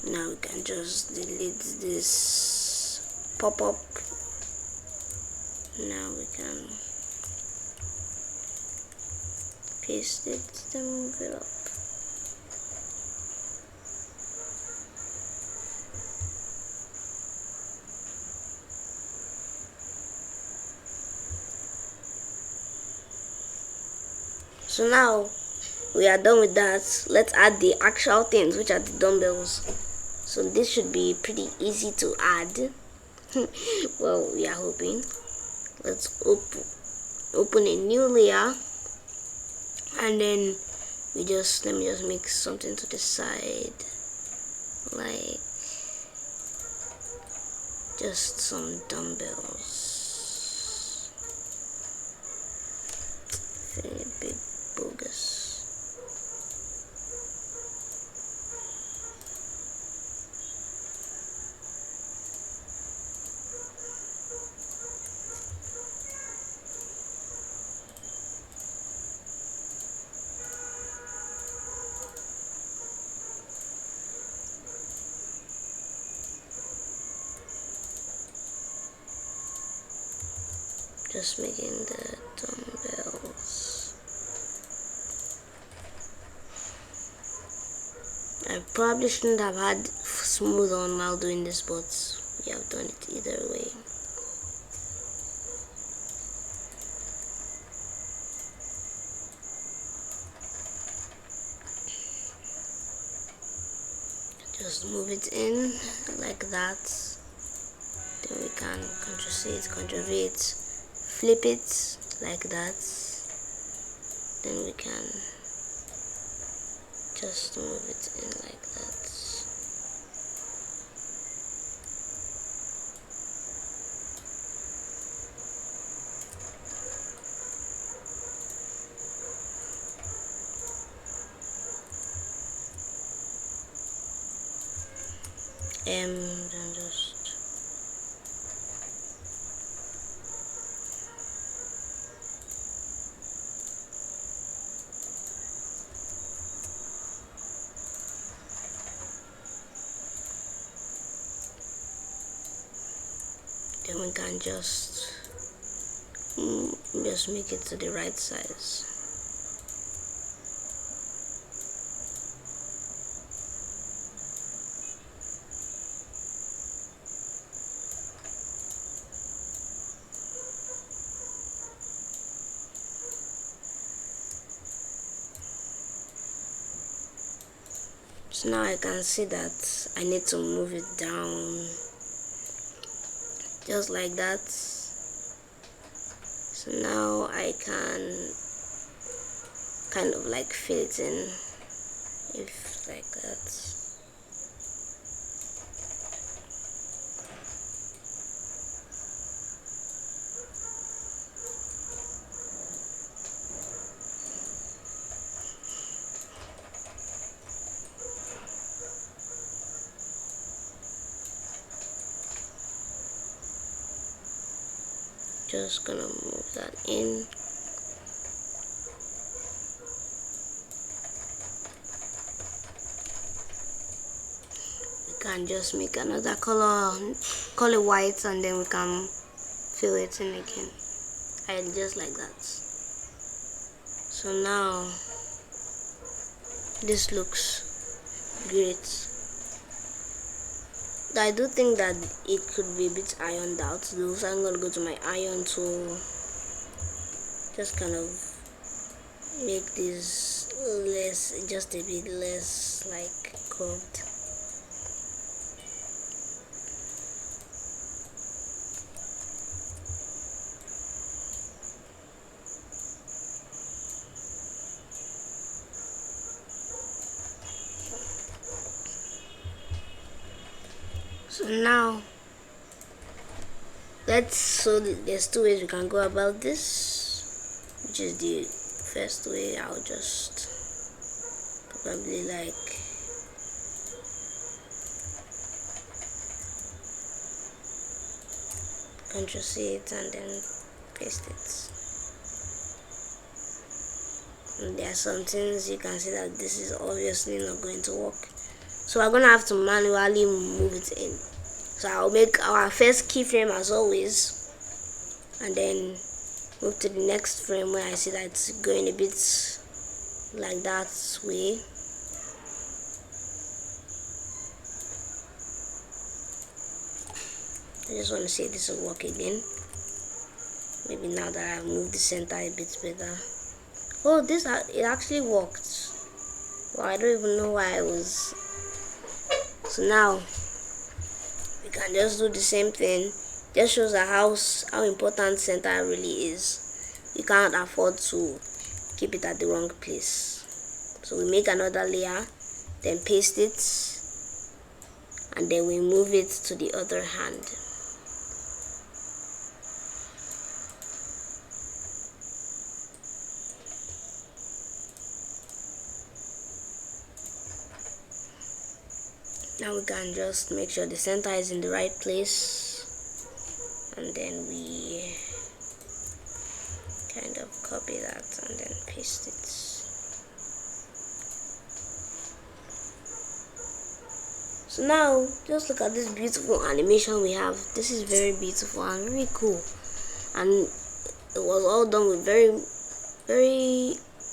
Now we can just delete this pop-up. Now we can paste it, then move it up. So now we are done with that. Let's add the actual things, which are the dumbbells. So this should be pretty easy to add. Well, we are hoping. Let's open a new layer, and then let me just make something to the side, like just some dumbbells. Very big bogus. Just making the dumbbells. I probably shouldn't have had smooth on while doing this, but we have done it either way. Just move it in like that. Then we can Ctrl C, Ctrl V, flip it like that. Then we can just move it in like that. Then just then we can just make it to the right size. So now I can see that I need to move it down just like that. So now I can kind of like fill it in, if like that. just gonna move that in. We can just make another color, call it white, and then we can fill it in again, and just like that. So now this looks great. I do think that it could be a bit ironed out though, so I'm gonna go to my iron tool, just kind of make this less, just a bit less like curved. So now there's two ways we can go about this, which is the first way. I'll just probably like Ctrl-C it and then paste it. And there are some things you can see that this is obviously not going to work, so we're gonna have to manually move it in. So I'll make our first keyframe as always, and then move to the next frame where I see that it's going a bit like that way. I just want to see if this will work again. Maybe now that I've moved the center a bit better. Oh, it actually worked. Well, I don't even know why I was. So now we can just do the same thing. Just shows how important center really is. You can't afford to keep it at the wrong place. So we make another layer, then paste it, and then we move it to the other hand. Now we can just make sure the center is in the right place, and then we kind of copy that and then paste it. So now just look at this beautiful animation we have. This is very beautiful and really cool, and it was all done with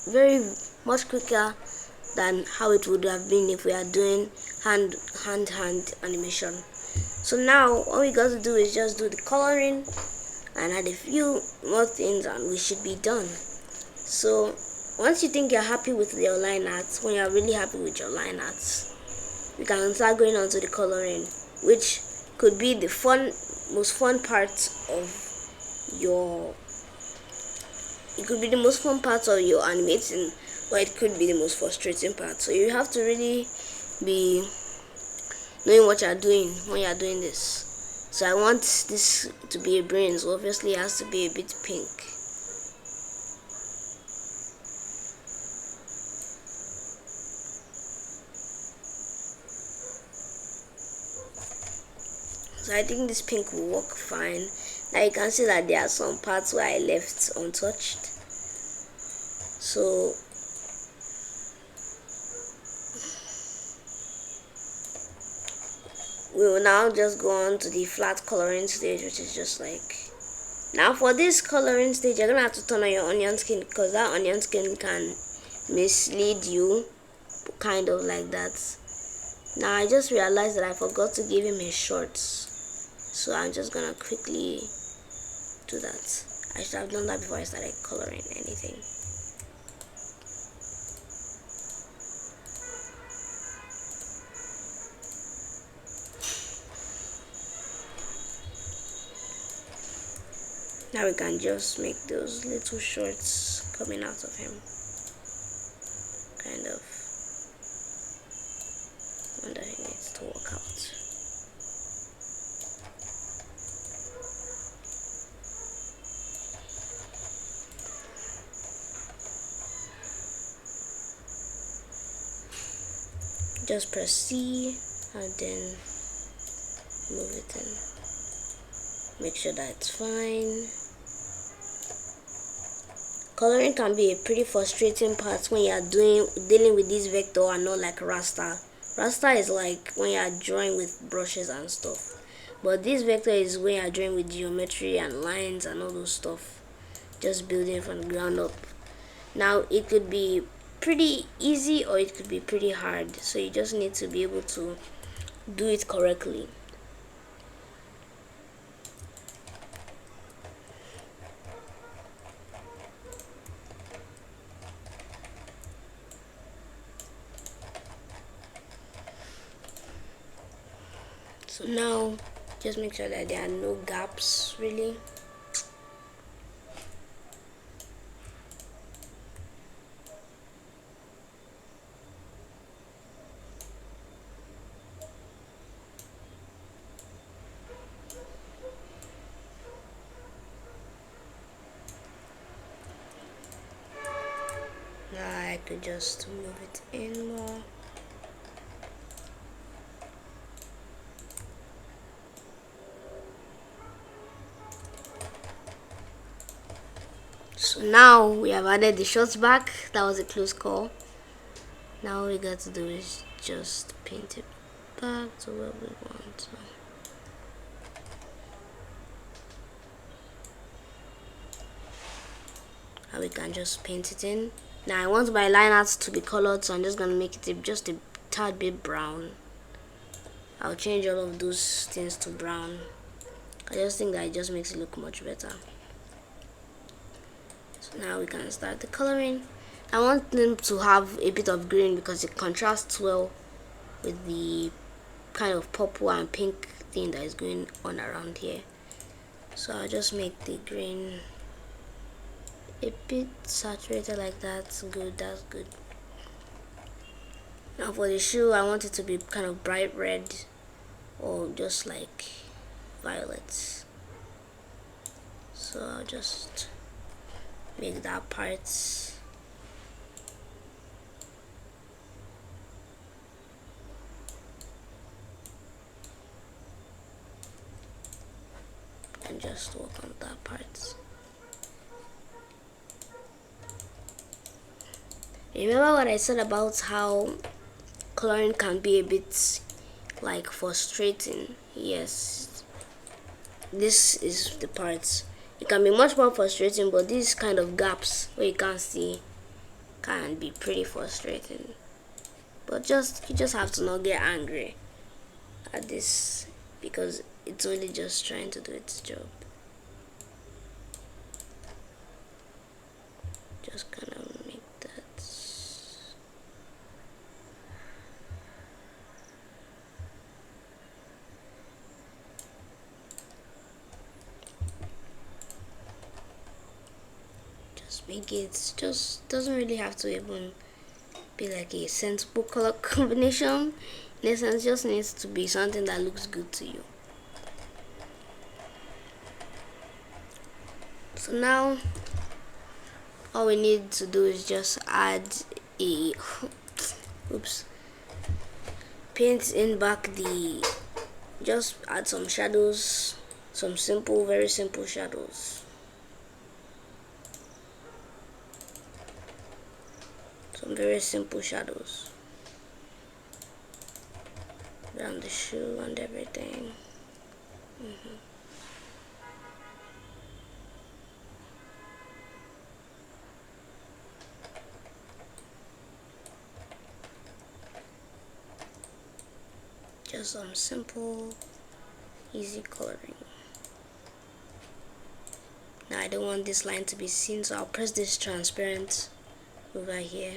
very much quicker than how it would have been if we are doing hand animation. So now all we got to do is just do the coloring and add a few more things and we should be done. So once you think you're happy with your line arts, when you're really happy with your line arts, you can start going on to the coloring, which could be the most fun part of your animating, or it could be the most frustrating part. So you have to really be knowing what you're doing when you're doing this. So I want this to be a brain, so obviously it has to be a bit pink. So I think this pink will work fine. Now you can see that there are some parts where I left untouched. So we will now just go on to the flat coloring stage, which is just like, now for this coloring stage you're gonna have to turn on your onion skin, because that onion skin can mislead you, kind of like that. Now I just realized that I forgot to give him his shorts, so I'm just gonna quickly do that. I should have done that before I started coloring anything. Now we can just make those little shorts coming out of him, kind of. Wonder he needs to work out. Just press C and then move it in. Make sure that it's fine. Coloring can be a pretty frustrating part when you are dealing with this vector and not like raster. Raster is like when you are drawing with brushes and stuff, but this vector is when you are drawing with geometry and lines and all those stuff, just building from the ground up. Now it could be pretty easy or it could be pretty hard, so you just need to be able to do it correctly. So now just make sure that there are no gaps really. Now I could just move it in more. So now we have added the shots back. That was a close call. Now all we got to do is just paint it back to where we want. And we can just paint it in. Now I want my line art to be colored, so I'm just gonna make it just a tad bit brown. I'll change all of those things to brown. I just think that it just makes it look much better. So now we can start the coloring. I want them to have a bit of green because it contrasts well with the kind of purple and pink thing that is going on around here. So I'll just make the green a bit saturated like that. Good, that's good. Now for the shoe, I want it to be kind of bright red or just like violet. So I'll just make that part. And just work on that part. Remember what I said about how coloring can be a bit like frustrating? Yes, this is the part. It can be much more frustrating, but these kind of gaps where you can't see can be pretty frustrating. But you just have to not get angry at this because it's only just trying to do its job. Just kind of make that. Just make it, just doesn't really have to even be like a sensible color combination. In essence, just needs to be something that looks good to you. So now all we need to do is just add a paint in back the, just add some shadows, some simple, very simple shadows, some very simple shadows around the shoe and everything. Just some simple, easy coloring. Now I don't want this line to be seen, so I'll press this transparent over here.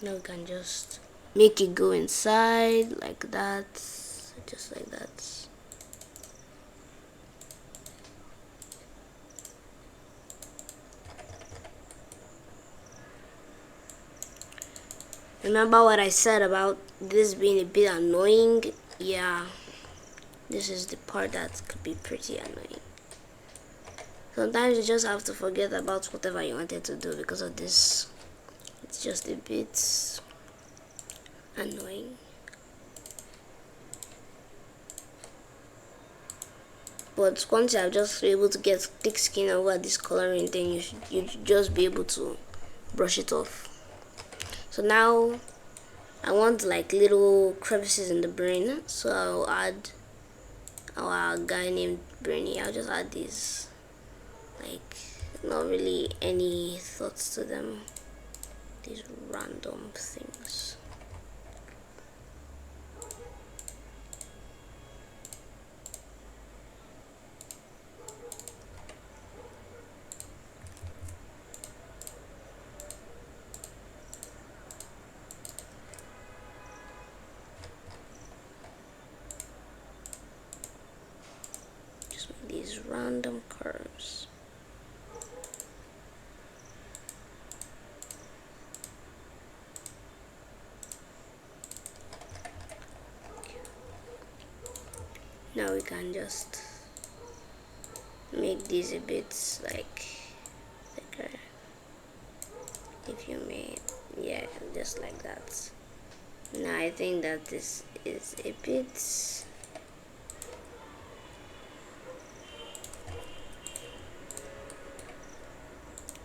Now we can just make it go inside like that, just like that. Remember what I said about this being a bit annoying? Yeah, This is the part that could be pretty annoying. Sometimes you just have to forget about whatever you wanted to do because of this. It's just a bit annoying. But once you are just able to get thick skin over this coloring thing, you should just be able to brush it off. So now I want like little crevices in the brain, so I'll add our guy named Brainy. I'll just add these, like, not really any thoughts to them, these random things. These random curves. Now we can just make these a bit like thicker, if you may. Yeah, just like that. Now I think that this is a bit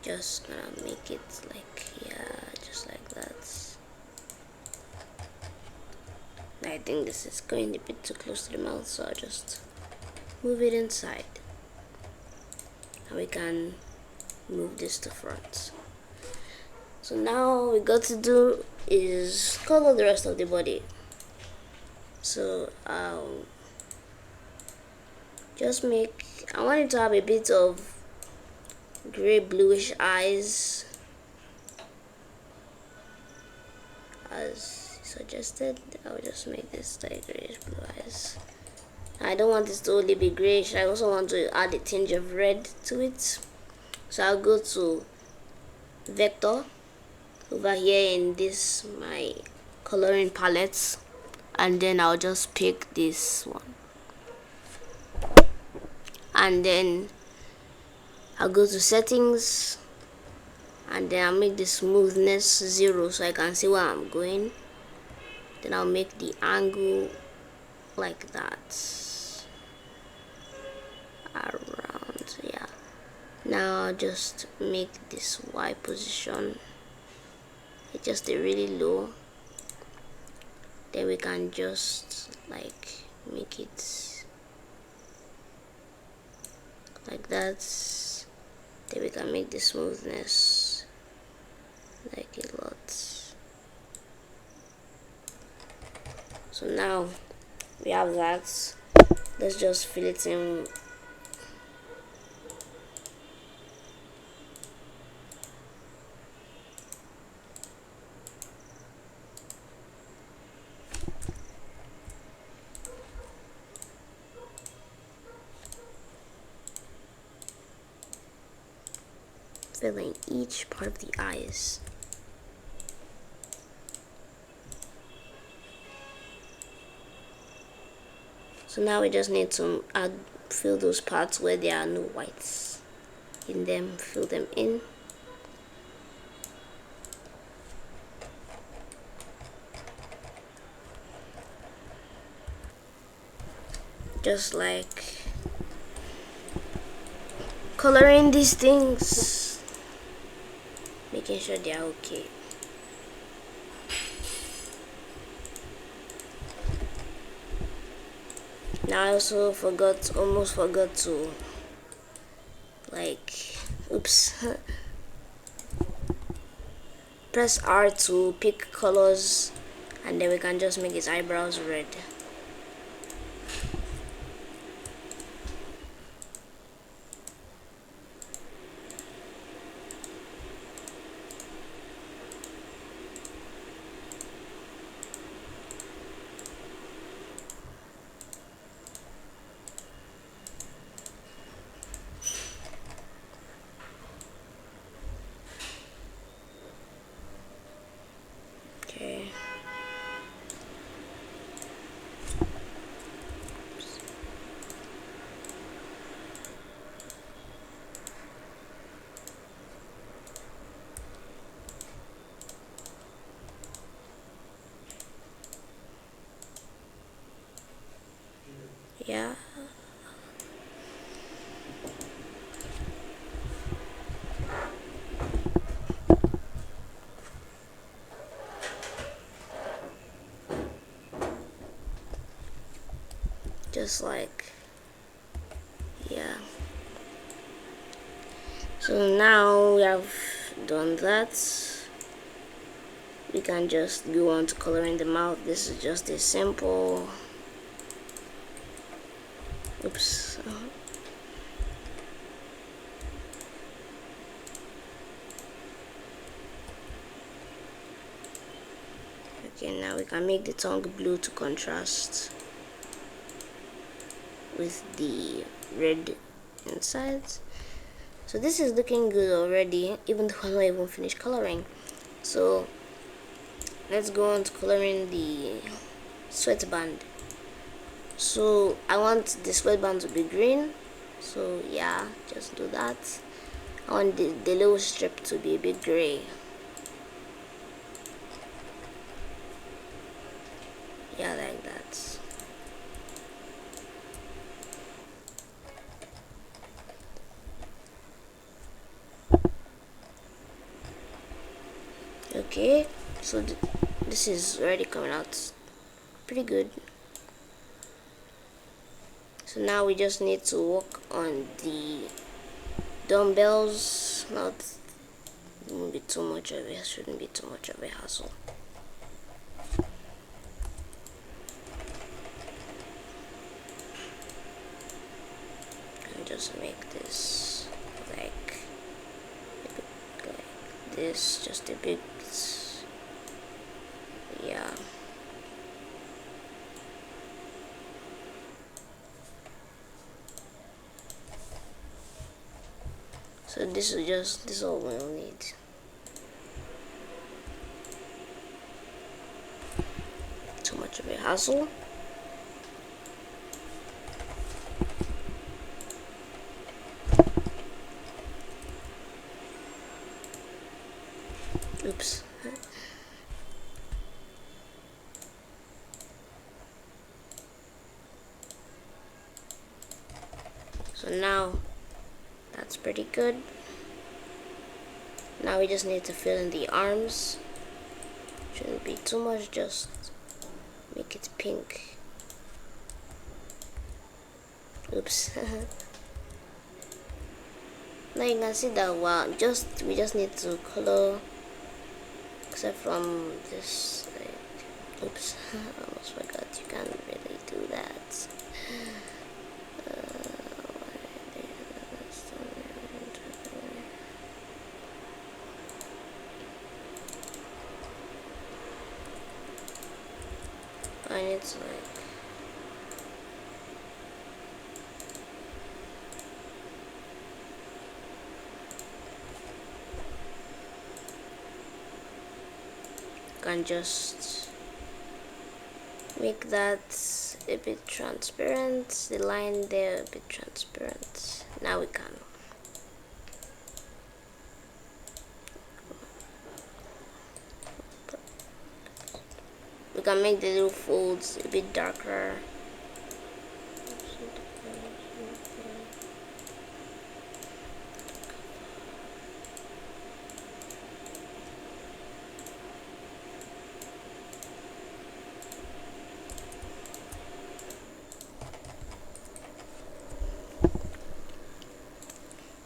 just gonna make it like, yeah, just like that. I think this is going a bit too close to the mouth, so I'll just move it inside, and we can move this to front. So now all we got to do is color the rest of the body. So just make, I want it to have a bit of gray bluish eyes as suggested. I'll just make this like grayish blue eyes. I don't want this to only be grayish, I also want to add a tinge of red to it. So I'll go to vector over here in this my coloring palettes, and then I'll just pick this one, and then I'll go to settings, and then I'll make the smoothness 0 so I can see where I'm going. Then I'll make the angle like that around, yeah. Now I'll just make this Y position just a really low. Then we can just like make it like that. Then we can make the smoothness like a lot. So now we have that. Let's just fill it in. Filling each part of the eyes. So now we just need to fill those parts where there are no whites in them, fill them in. Just like coloring these things, making sure they are okay. Now I also almost forgot to like, oops, press R to pick colors, and then we can just make his eyebrows red. just like, yeah. So now we have done that, we can just go on to coloring the mouth. This is just a simple, oops, okay, now we can make the tongue blue to contrast with the red insides. So this is looking good already, even though I'm not even finished coloring. So let's go on to coloring the sweatband. So I want the sweatband to be green, so yeah, just do that. I want the little strip to be a bit gray. Yeah, like that. Okay, so this is already coming out pretty good. So now we just need to work on the dumbbells. Not, it won't be too much of it, shouldn't be too much of a hassle. And just make this like this, just a bit, yeah. So this is all we'll need. Too much of a hassle. Oops. So now that's pretty good. Now we just need to fill in the arms. Shouldn't be too much, just make it pink. Oops. Now you can see that we just need to color, except from this, like, oops, I almost forgot you can't really do that. I need to can just make that a bit transparent, the line there a bit transparent. Now we can make the little folds a bit darker.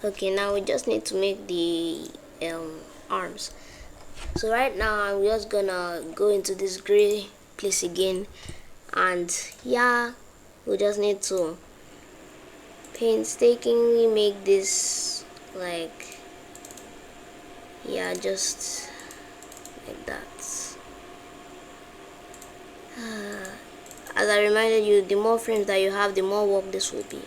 Okay, now we just need to make the arms. So right now I'm just gonna go into this gray place again, and yeah, we just need to painstakingly make this, like, yeah, just like that. As I reminded you, the more frames that you have, the more work this will be.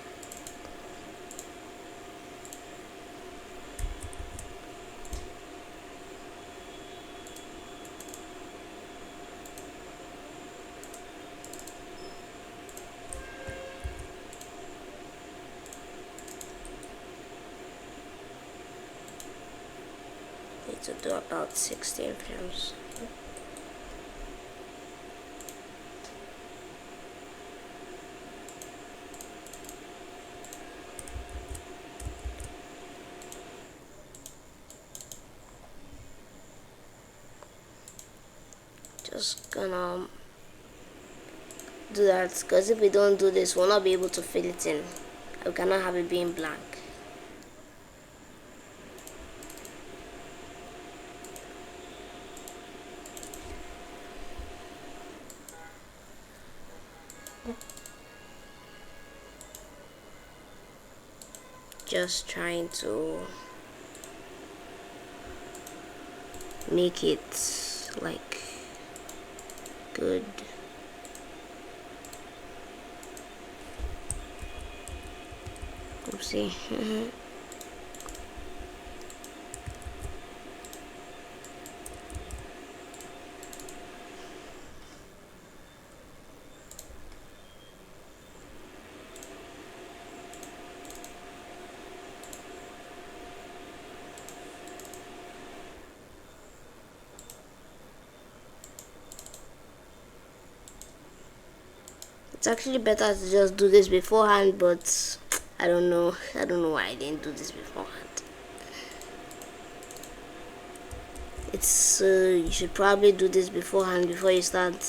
Need to do about 16 frames. Just gonna do that, because if we don't do this, we'll not be able to fill it in. We cannot have it being blank. Just trying to make it like good. Oopsie. It's actually better to just do this beforehand, but I don't know why I didn't do this beforehand. It's you should probably do this beforehand before you start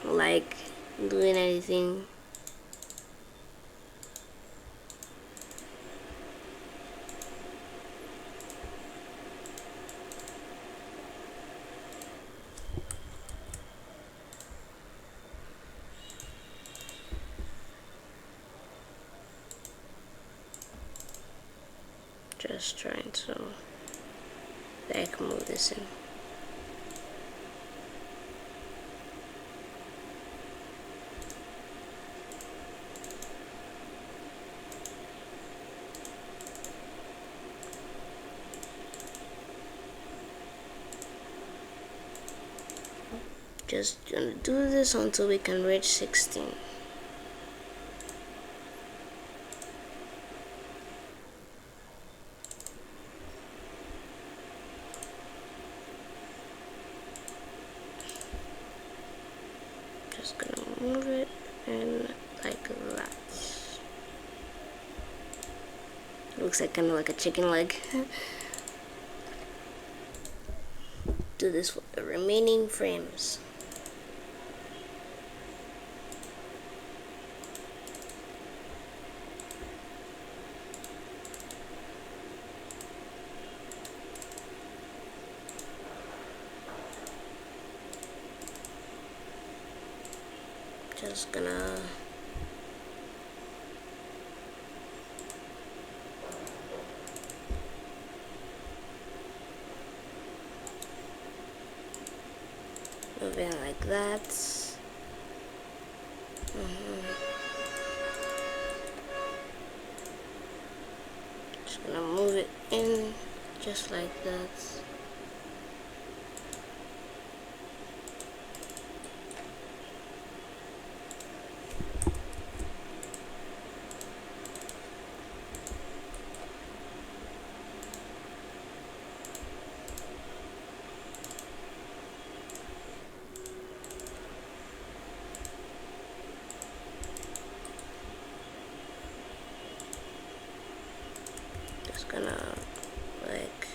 like doing anything. Just trying to back move this in. Just gonna do this until we can reach 16. Just gonna move it in like that. Looks like kind of like a chicken leg. Do this for the remaining frames. Just gonna move it like that. Just gonna move it in just like that. Gonna like,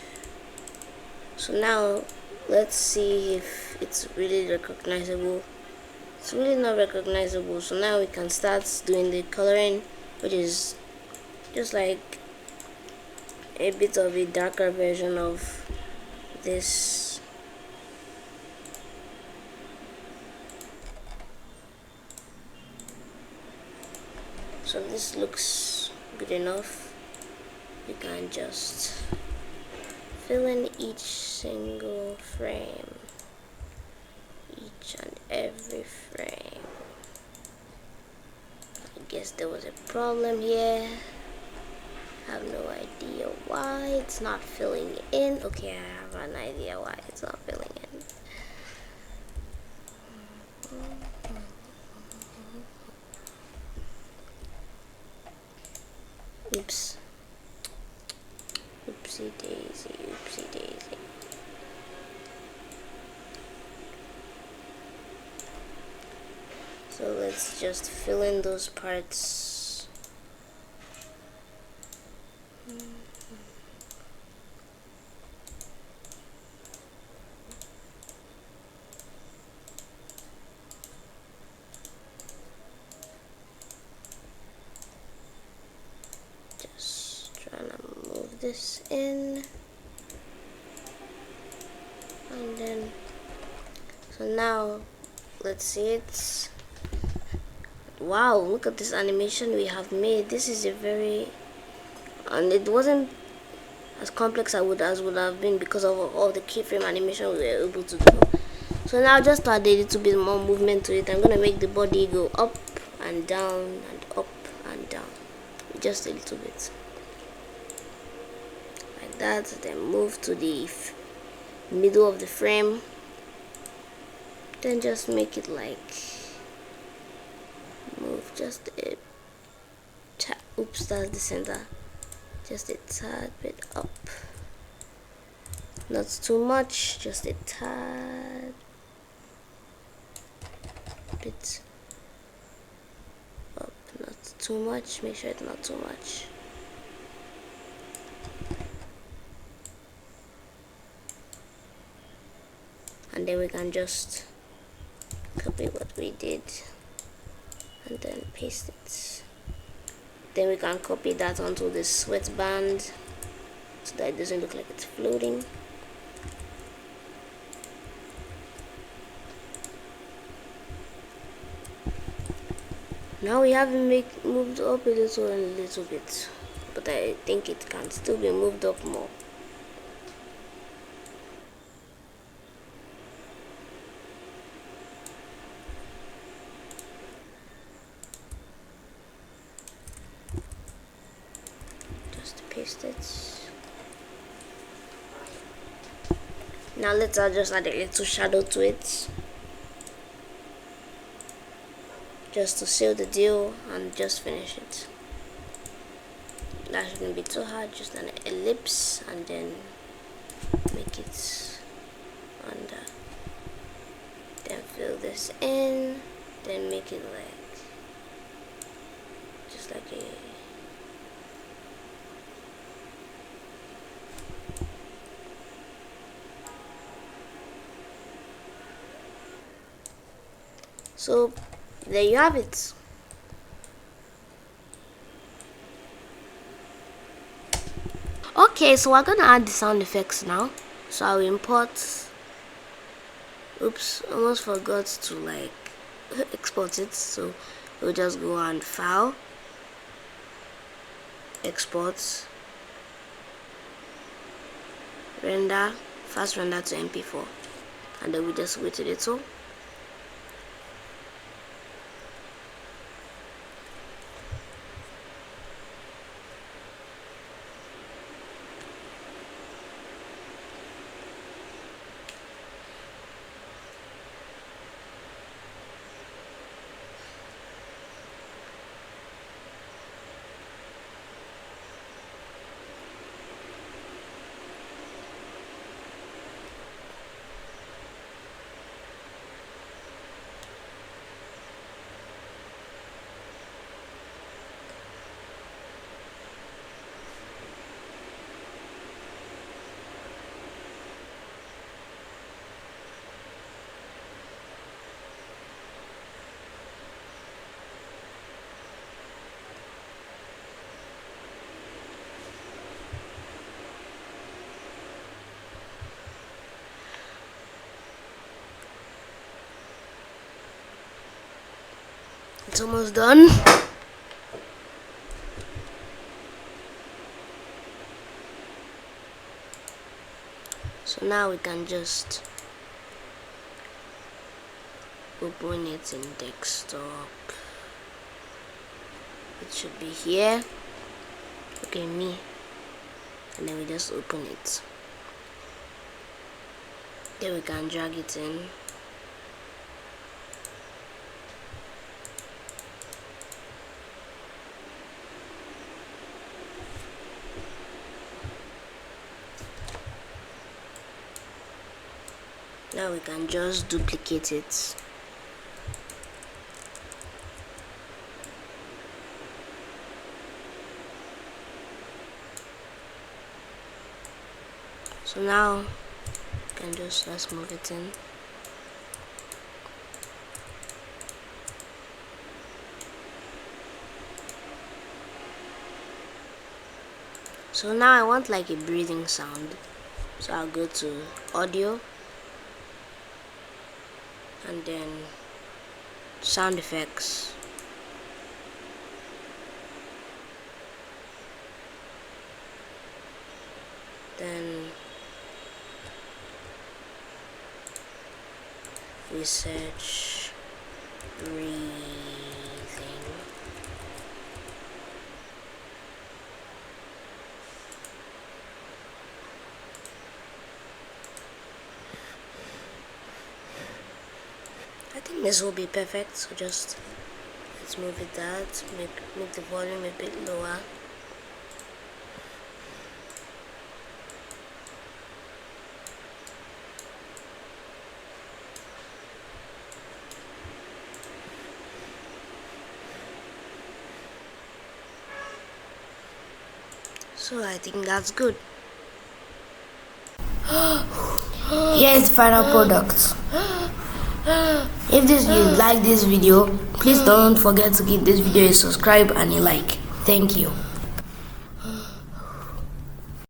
so now let's see if it's really recognizable. It's really not recognizable, so now we can start doing the coloring, which is just like a bit of a darker version of this. So this looks good enough. You can just fill in each single frame, each and every frame. I guess there was a problem here. I have no idea why it's not filling in. Okay, I have an idea why it's not filling in. Oops. Oopsie daisy, oopsie daisy. So let's just fill in those parts. this in, and then so now let's see it. Wow, look at this animation we have made. This is a very, and it wasn't as complex as would have been because of all the keyframe animation we were able to do. So now just to add a little bit more movement to it, I'm gonna make the body go up and down and up and down, just a little bit like that. Then move to the middle of the frame, then just make it like move just a oops, that's the center, just a tad bit up, not too much, just a tad bit up, not too much, make sure it's not too much. And then we can just copy what we did and then paste it. Then we can copy that onto the sweatband so that it doesn't look like it's floating. Now we have it moved up a little bit, but I think it can still be moved up more. Just paste it. Now let's just add a little shadow to it, just to seal the deal and just finish it. That shouldn't be too hard, just an ellipse and then make it under, then fill this in, then make it like just like a so there you have it. Okay, so we're gonna add the sound effects now. So I'll import, oops, almost forgot to like export it, so we'll just go and file, export, render, fast render to MP4, and then we just wait a little. It's almost done. So now we can just open it in desktop. It should be here. Okay, me. And then we just open it. Then we can drag it in. Now we can just duplicate it. So now we can just let's move it in. So now I want like a breathing sound, so I'll go to audio and then sound effects. Then research breathing. I think this will be perfect, so just let's move it that, make the volume a bit lower. So I think that's good.
Here is the final product. If you like this video, please don't forget to give this video a subscribe and a like. Thank you.